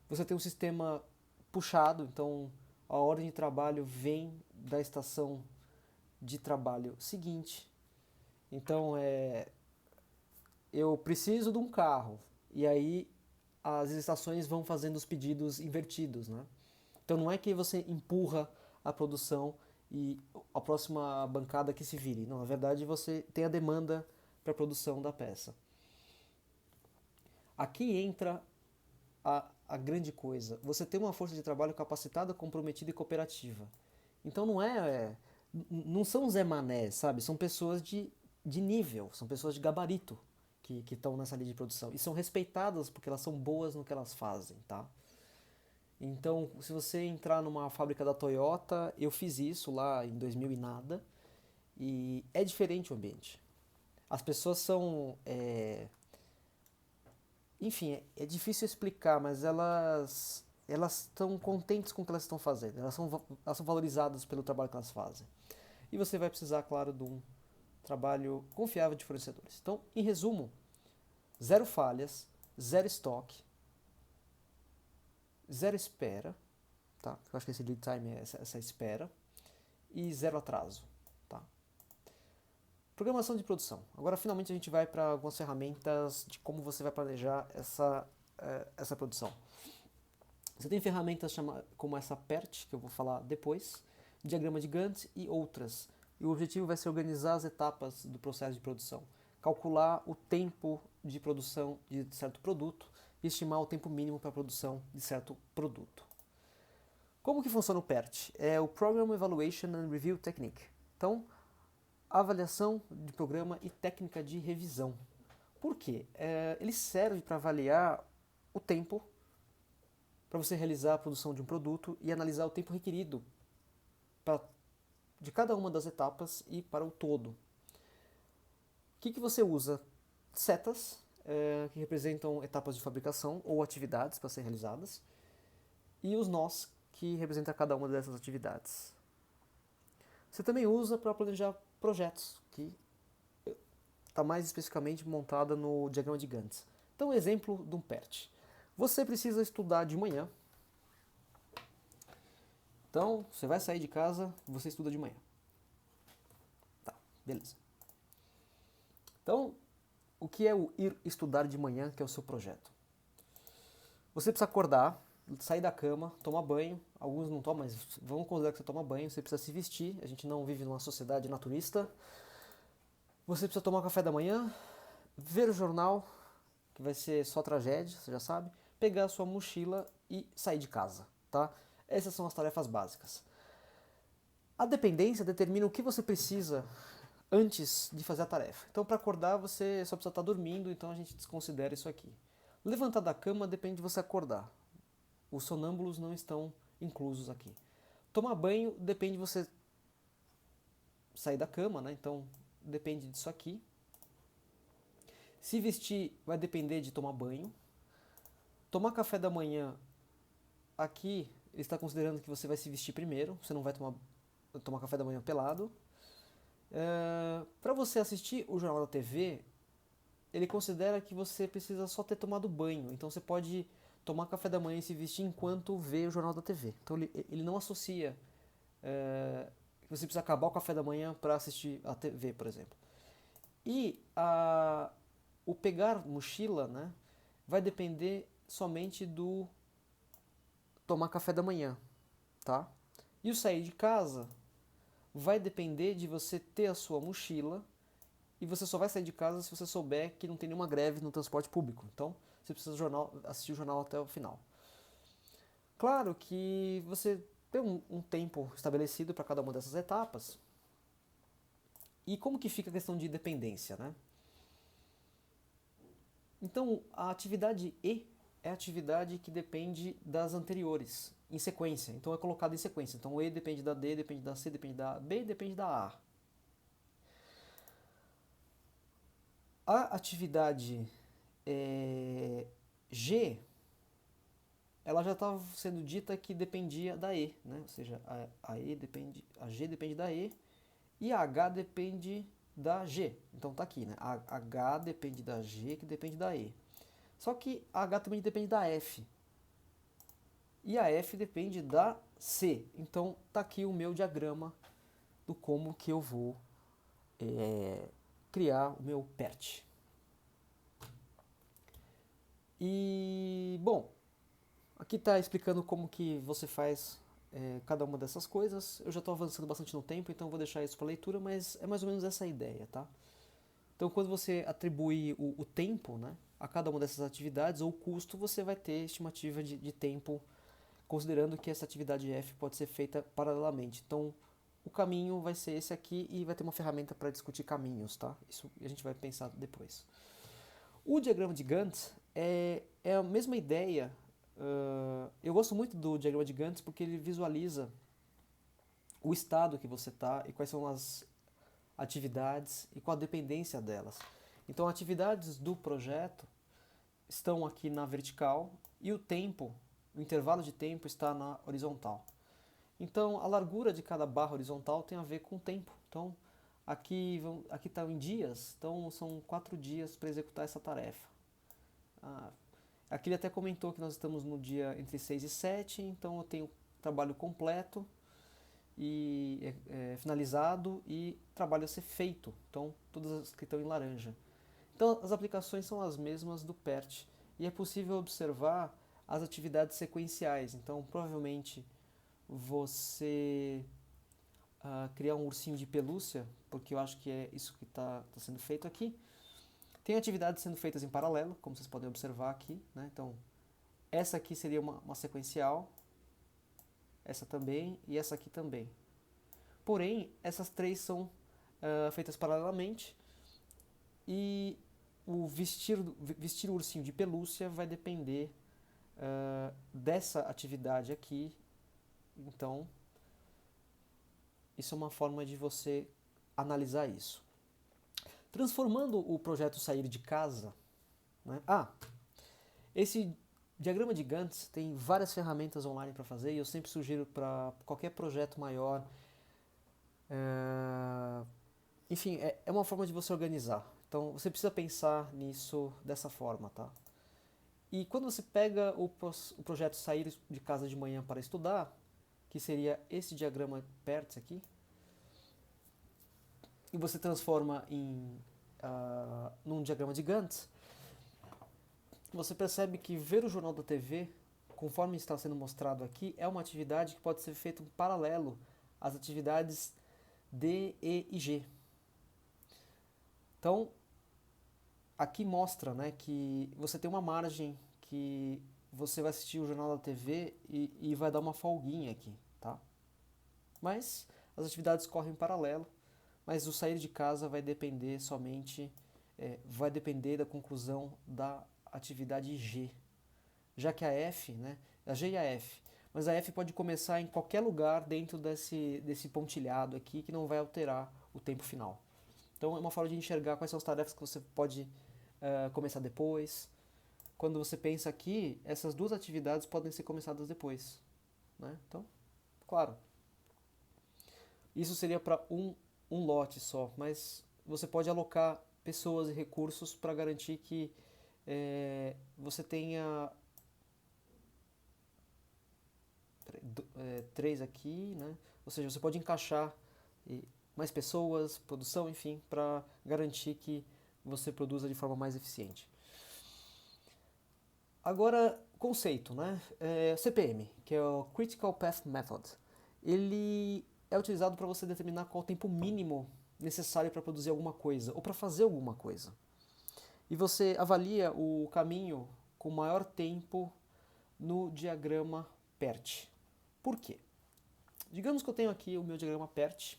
Você tem um sistema puxado, então a ordem de trabalho vem da estação de trabalho seguinte. Então, eu preciso de um carro, e aí as estações vão fazendo os pedidos invertidos, né? Então não é que você empurra a produção e a próxima bancada que se vire. Não, na verdade você tem a demanda para a produção da peça. Aqui entra a grande coisa. Você tem uma força de trabalho capacitada, comprometida e cooperativa. Então não são Zé Mané, sabe? São pessoas de nível, são pessoas de gabarito que estão nessa linha de produção. E são respeitadas porque elas são boas no que elas fazem, tá? Então, se você entrar numa fábrica da Toyota, eu fiz isso lá em 2000 e nada, e é diferente o ambiente. As pessoas são... enfim, é difícil explicar, mas elas estão contentes com o que elas estão fazendo, elas são valorizadas pelo trabalho que elas fazem. E você vai precisar, claro, trabalho confiável de fornecedores. Então, em resumo, zero falhas, zero estoque, zero espera, tá? Eu acho que esse lead time é essa espera, e zero atraso, tá? Programação de produção. Agora, finalmente, a gente vai para algumas ferramentas de como você vai planejar essa produção. Você tem ferramentas como essa PERT, que eu vou falar depois, diagrama de Gantt e outras. E o objetivo vai ser organizar as etapas do processo de produção, calcular o tempo de produção de certo produto e estimar o tempo mínimo para a produção de certo produto. Como que funciona o PERT? É o Program Evaluation and Review Technique. Então, avaliação de programa e técnica de revisão. Por quê? Ele serve para avaliar o tempo para você realizar a produção de um produto e analisar o tempo requerido de cada uma das etapas e para o todo. O que você usa? Setas, que representam etapas de fabricação ou atividades para serem realizadas, e os nós, que representam cada uma dessas atividades. Você também usa para planejar projetos, que está mais especificamente montada no diagrama de Gantt. Então, exemplo de um PERT. Você precisa estudar de manhã. Então, você vai sair de casa, você estuda de manhã. Tá, beleza. Então, o que é o ir estudar de manhã, que é o seu projeto? Você precisa acordar, sair da cama, tomar banho. Alguns não tomam, mas vamos considerar que você toma banho. Você precisa se vestir. A gente não vive numa sociedade naturista. Você precisa tomar café da manhã, ver o jornal, que vai ser só tragédia, você já sabe. Pegar a sua mochila e sair de casa, tá? Essas são as tarefas básicas. A dependência determina o que você precisa antes de fazer a tarefa. Então, para acordar, você só precisa estar dormindo, então a gente desconsidera isso aqui. Levantar da cama depende de você acordar. Os sonâmbulos não estão inclusos aqui. Tomar banho depende de você sair da cama, né? Então, depende disso aqui. Se vestir vai depender de tomar banho. Tomar café da manhã, aqui ele está considerando que você vai se vestir primeiro, você não vai tomar café da manhã pelado. Para você assistir o Jornal da TV, ele considera que você precisa só ter tomado banho, então você pode tomar café da manhã e se vestir enquanto vê o Jornal da TV. Então ele não associa que você precisa acabar o café da manhã para assistir a TV, por exemplo. E o pegar mochila, né, vai depender somente do tomar café da manhã, tá? E o sair de casa vai depender de você ter a sua mochila, e você só vai sair de casa se você souber que não tem nenhuma greve no transporte público. Então, você precisa assistir o jornal até o final. Claro que você tem um tempo estabelecido para cada uma dessas etapas. E como que fica a questão de dependência, né? Então, a atividade E é a atividade que depende das anteriores, em sequência. Então, é colocado em sequência. Então, o E depende da D, depende da C, depende da B, depende da A. A atividade G, ela já estava sendo dita que dependia da E, né? Ou seja, a G depende da E e a H depende da G. Então tá aqui, né? A H depende da G, que depende da E. Só que a H também depende da F. E a F depende da C. Então tá aqui o meu diagrama do como que eu vou criar o meu PERT. E, bom, aqui está explicando como que você faz cada uma dessas coisas. Eu já estou avançando bastante no tempo, então vou deixar isso para leitura, mas é mais ou menos essa a ideia, tá? Então, quando você atribui o tempo, né, a cada uma dessas atividades, ou o custo, você vai ter estimativa de tempo, considerando que essa atividade F pode ser feita paralelamente. Então, o caminho vai ser esse aqui e vai ter uma ferramenta para discutir caminhos, tá? Isso a gente vai pensar depois. O diagrama de Gantt é a mesma ideia. Eu gosto muito do diagrama de Gantt porque ele visualiza o estado que você está e quais são as atividades e qual a dependência delas. Então, atividades do projeto estão aqui na vertical e o tempo, o intervalo de tempo está na horizontal. Então, a largura de cada barra horizontal tem a ver com o tempo. Então, Aqui está em dias, então são 4 dias para executar essa tarefa. Ah, aqui ele até comentou que nós estamos no dia entre 6 e 7, então eu tenho trabalho completo e finalizado e trabalho a ser feito. Então, todas as que estão em laranja. Então, as aplicações são as mesmas do PERT e é possível observar as atividades sequenciais. Então, provavelmente, você criar um ursinho de pelúcia, porque eu acho que é isso que está sendo feito aqui. Tem atividades sendo feitas em paralelo, como vocês podem observar aqui, né? Então, essa aqui seria uma sequencial, essa também e essa aqui também. Porém, essas três são feitas paralelamente e o vestir o ursinho de pelúcia vai depender dessa atividade aqui. Então, isso é uma forma de você analisar isso. Transformando o projeto sair de casa, né? Esse diagrama de Gantt tem várias ferramentas online para fazer e eu sempre sugiro para qualquer projeto maior. Enfim, é uma forma de você organizar. Então você precisa pensar nisso dessa forma, tá? E quando você pega o projeto sair de casa de manhã para estudar, que seria esse diagrama PERT aqui, e você transforma num diagrama de Gantt, você percebe que ver o jornal da TV, conforme está sendo mostrado aqui, é uma atividade que pode ser feita em paralelo às atividades D, E e G. Então, aqui mostra, né, que você tem uma margem que você vai assistir o jornal da TV e vai dar uma folguinha aqui, tá? Mas as atividades correm em paralelo, mas o sair de casa vai depender somente, vai depender da conclusão da atividade G. Já que a F, né, a G e a F, mas a F pode começar em qualquer lugar dentro desse pontilhado aqui que não vai alterar o tempo final. Então é uma forma de enxergar quais são as tarefas que você pode começar depois. Quando você pensa aqui, essas duas atividades podem ser começadas depois, né? Então, claro, isso seria para um lote só, mas você pode alocar pessoas e recursos para garantir que você tenha três aqui, né? Ou seja, você pode encaixar mais pessoas, produção, enfim, para garantir que você produza de forma mais eficiente. Agora, conceito, né? CPM, que é o Critical Path Method. Ele é utilizado para você determinar qual o tempo mínimo necessário para produzir alguma coisa ou para fazer alguma coisa. E você avalia o caminho com maior tempo no diagrama PERT. Por quê? Digamos que eu tenho aqui o meu diagrama PERT.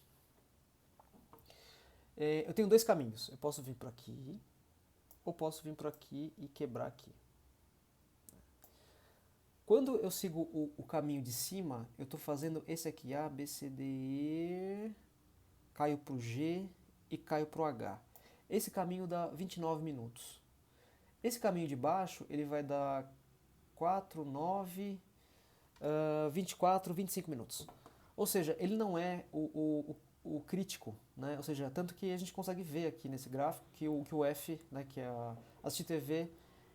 Eu tenho dois caminhos. Eu posso vir por aqui, ou posso vir por aqui e quebrar aqui. Quando eu sigo o caminho de cima, eu estou fazendo esse aqui, A, B, C, D, E, caio para o G e caio para o H. Esse caminho dá 29 minutos. Esse caminho de baixo, ele vai dar 4, 9, 24, 25 minutos. Ou seja, ele não é o crítico, né? Ou seja, tanto que a gente consegue ver aqui nesse gráfico que o F, né, que é assistir TV,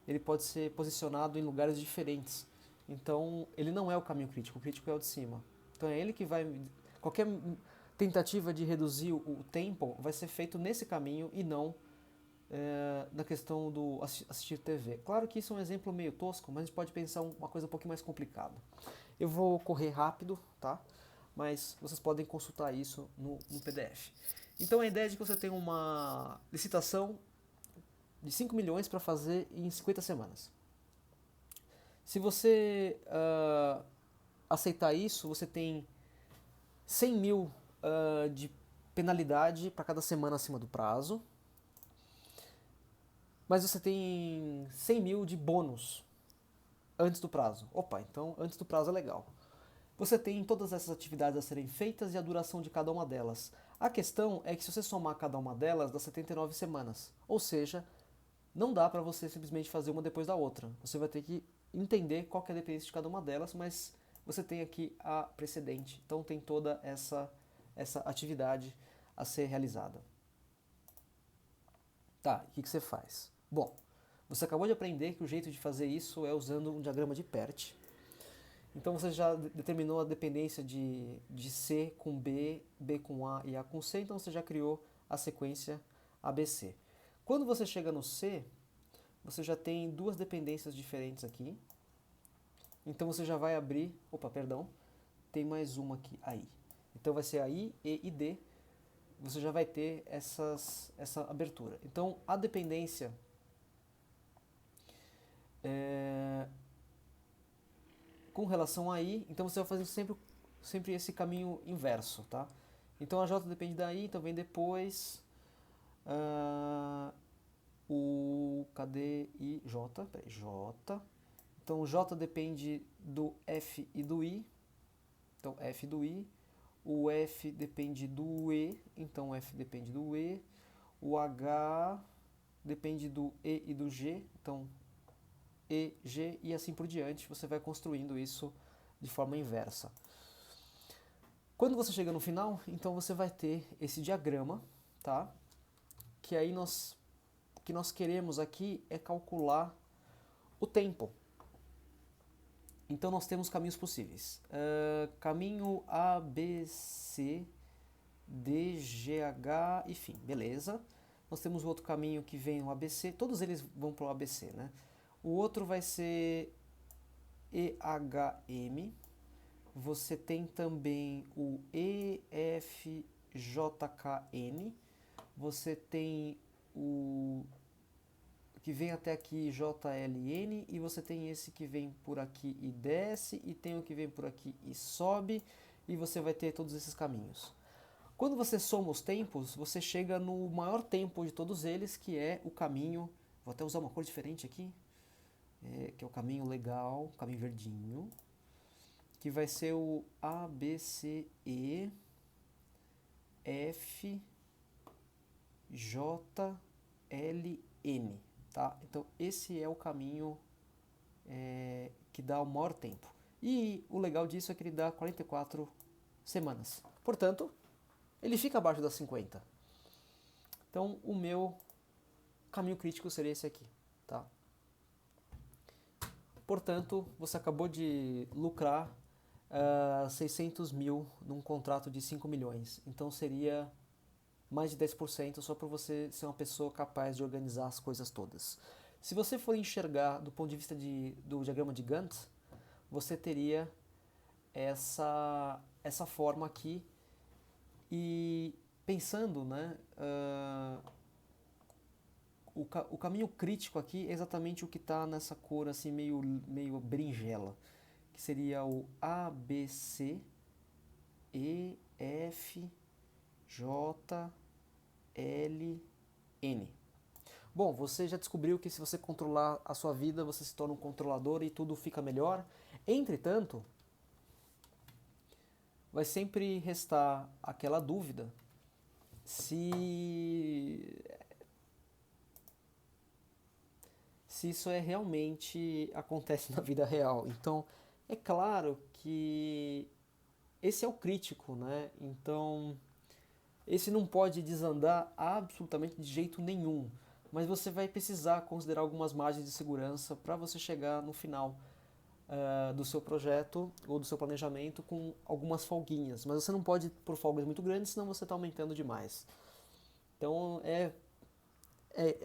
ele pode ser posicionado em lugares diferentes. Então, ele não é o caminho crítico, o crítico é o de cima. Então é ele que vai... Qualquer tentativa de reduzir o tempo vai ser feito nesse caminho e não na questão do assistir TV. Claro que isso é um exemplo meio tosco, mas a gente pode pensar uma coisa um pouquinho mais complicada. Eu vou correr rápido, tá? Mas vocês podem consultar isso no PDF. Então a ideia é de que você tem uma licitação de 5 milhões para fazer em 50 semanas. Se você aceitar isso, você tem 100 mil de penalidade para cada semana acima do prazo, mas você tem 100 mil de bônus antes do prazo. Opa, então antes do prazo é legal. Você tem todas essas atividades a serem feitas e a duração de cada uma delas. A questão é que se você somar cada uma delas, dá 79 semanas. Ou seja, não dá para você simplesmente fazer uma depois da outra. Você vai ter que entender qual que é a dependência de cada uma delas, mas você tem aqui a precedente. Então tem toda essa atividade a ser realizada. Tá, o que você faz? Bom, você acabou de aprender que o jeito de fazer isso é usando um diagrama de PERT. Então você já determinou a dependência de C com B, B com A e A com C, então você já criou a sequência ABC. Quando você chega no C, você já tem duas dependências diferentes aqui. Então você já vai abrir, tem mais uma aqui, aí. Então vai ser a I, E e D, você já vai ter essa abertura. Então a dependência com relação a I, então você vai fazer sempre esse caminho inverso, tá? Então a J depende da I, então vem depois cadê I? J, peraí, J. Então o J depende do F e do I, então F do I. O F depende do E, então F depende do E. O H depende do E e do G, então E, G e assim por diante. Você vai construindo isso de forma inversa. Quando você chega no final, então você vai ter esse diagrama, tá? Que aí o que nós queremos aqui é calcular o tempo. Então nós temos caminhos possíveis. Caminho A, B, C, D, G, H, enfim, beleza. Nós temos o outro caminho que vem o ABC, todos eles vão para o ABC, né? O outro vai ser EHM. Você tem também o EFJKN. Você tem o que vem até aqui JLN, e você tem esse que vem por aqui e desce, e tem o que vem por aqui e sobe, e você vai ter todos esses caminhos. Quando você soma os tempos, você chega no maior tempo de todos eles, que é o caminho, vou até usar uma cor diferente aqui, que é o caminho legal, o caminho verdinho, que vai ser o ABCE F J L N. Tá? Então esse é o caminho que dá o maior tempo. E o legal disso é que ele dá 44 semanas. Portanto, ele fica abaixo das 50. Então o meu caminho crítico seria esse aqui. Tá? Portanto, você acabou de lucrar 600 mil num contrato de 5 milhões. Então seria mais de 10% só para você ser uma pessoa capaz de organizar as coisas todas. Se você for enxergar do ponto de vista do diagrama de Gantt, você teria essa forma aqui, e pensando, né, o caminho crítico aqui é exatamente o que está nessa cor assim meio berinjela, que seria o A, B, C, E, F, J, L, N. Bom, você já descobriu que se você controlar a sua vida, você se torna um controlador e tudo fica melhor. Entretanto, vai sempre restar aquela dúvida se isso realmente acontece na vida real. Então, é claro que esse é o crítico, né? Então, esse não pode desandar absolutamente de jeito nenhum, mas você vai precisar considerar algumas margens de segurança para você chegar no final do seu projeto ou do seu planejamento com algumas folguinhas, mas você não pode pôr folgas muito grandes, senão você está aumentando demais. Então é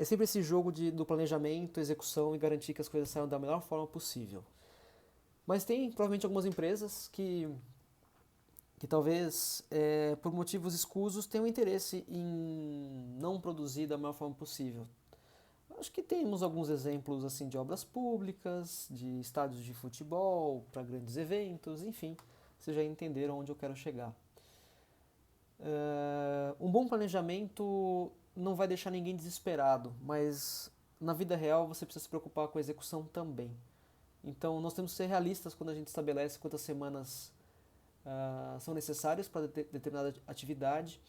sempre esse jogo do planejamento, execução e garantir que as coisas saiam da melhor forma possível. Mas tem provavelmente algumas empresas que talvez, por motivos escusos, tenham interesse em não produzir da melhor forma possível. Acho que temos alguns exemplos assim de obras públicas, de estádios de futebol, para grandes eventos, enfim, vocês já entenderam onde eu quero chegar. Um bom planejamento não vai deixar ninguém desesperado, mas na vida real você precisa se preocupar com a execução também. Então nós temos que ser realistas quando a gente estabelece quantas semanas são necessárias para determinada atividade,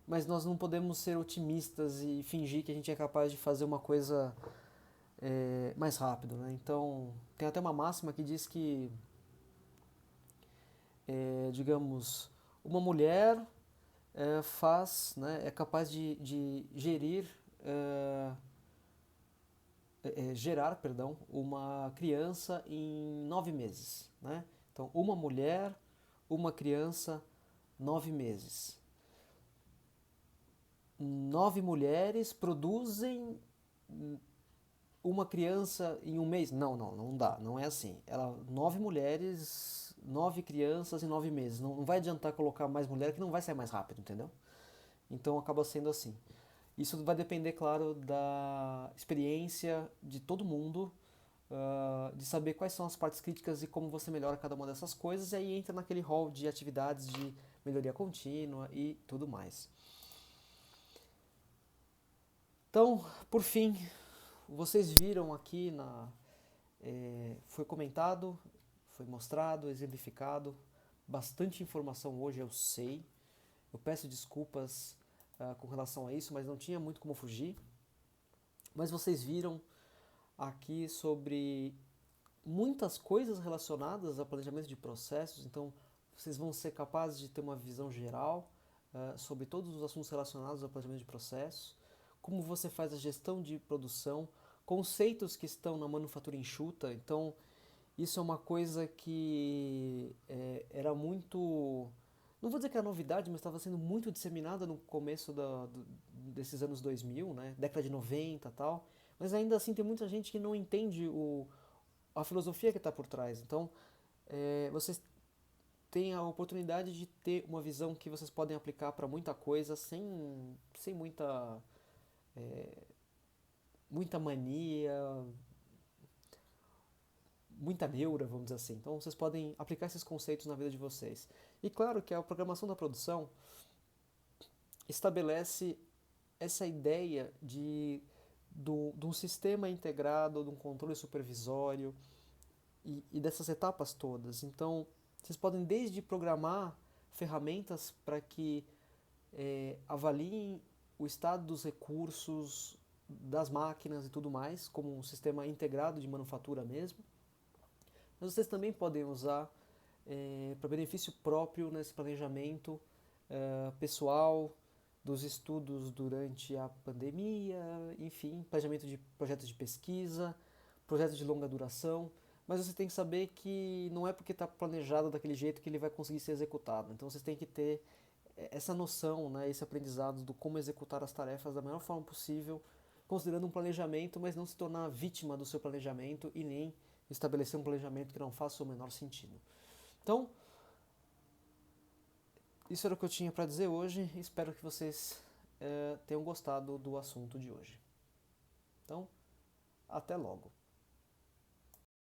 mas nós não podemos ser otimistas e fingir que a gente é capaz de fazer uma coisa mais rápido, né? Então, tem até uma máxima que diz que, digamos, uma mulher né, é capaz de gerar, perdão, uma criança em 9 meses, né? Então, uma mulher, uma criança, 9 meses. 9 mulheres produzem uma criança em um mês? Não, não, não dá, não é assim. 9 mulheres, 9 crianças em 9 meses. Não vai adiantar colocar mais mulher que não vai sair mais rápido, entendeu? Então acaba sendo assim. Isso vai depender, claro, da experiência de todo mundo, de saber quais são as partes críticas e como você melhora cada uma dessas coisas, e aí entra naquele rol de atividades de melhoria contínua e tudo mais. Então, por fim, vocês viram aqui foi comentado, foi mostrado, exemplificado, bastante informação hoje, eu sei. Eu peço desculpas com relação a isso, mas não tinha muito como fugir. Mas vocês viram aqui sobre muitas coisas relacionadas a planejamento de processos, então vocês vão ser capazes de ter uma visão geral sobre todos os assuntos relacionados ao planejamento de processos, como você faz a gestão de produção, conceitos que estão na manufatura enxuta. Então, isso é uma coisa que era muito, não vou dizer que era novidade, mas estava sendo muito disseminada no começo desses anos 2000, né? Década de 90 e tal, mas ainda assim tem muita gente que não entende a filosofia que está por trás. Então, vocês têm a oportunidade de ter uma visão que vocês podem aplicar para muita coisa sem muita mania, muita neura, vamos dizer assim. Então vocês podem aplicar esses conceitos na vida de vocês. E claro que a programação da produção estabelece essa ideia de um sistema integrado, de um controle supervisório e dessas etapas todas. Então vocês podem desde programar ferramentas para que avaliem o estado dos recursos, das máquinas e tudo mais, como um sistema integrado de manufatura mesmo. Mas vocês também podem usar para benefício próprio nesse planejamento pessoal, dos estudos durante a pandemia, enfim, planejamento de projetos de pesquisa, projetos de longa duração. Mas você tem que saber que não é porque está planejado daquele jeito que ele vai conseguir ser executado. Então vocês têm que ter essa noção, né, esse aprendizado do como executar as tarefas da melhor forma possível, considerando um planejamento, mas não se tornar vítima do seu planejamento e nem estabelecer um planejamento que não faça o menor sentido. Então, isso era o que eu tinha para dizer hoje. Espero que vocês tenham gostado do assunto de hoje. Então, até logo.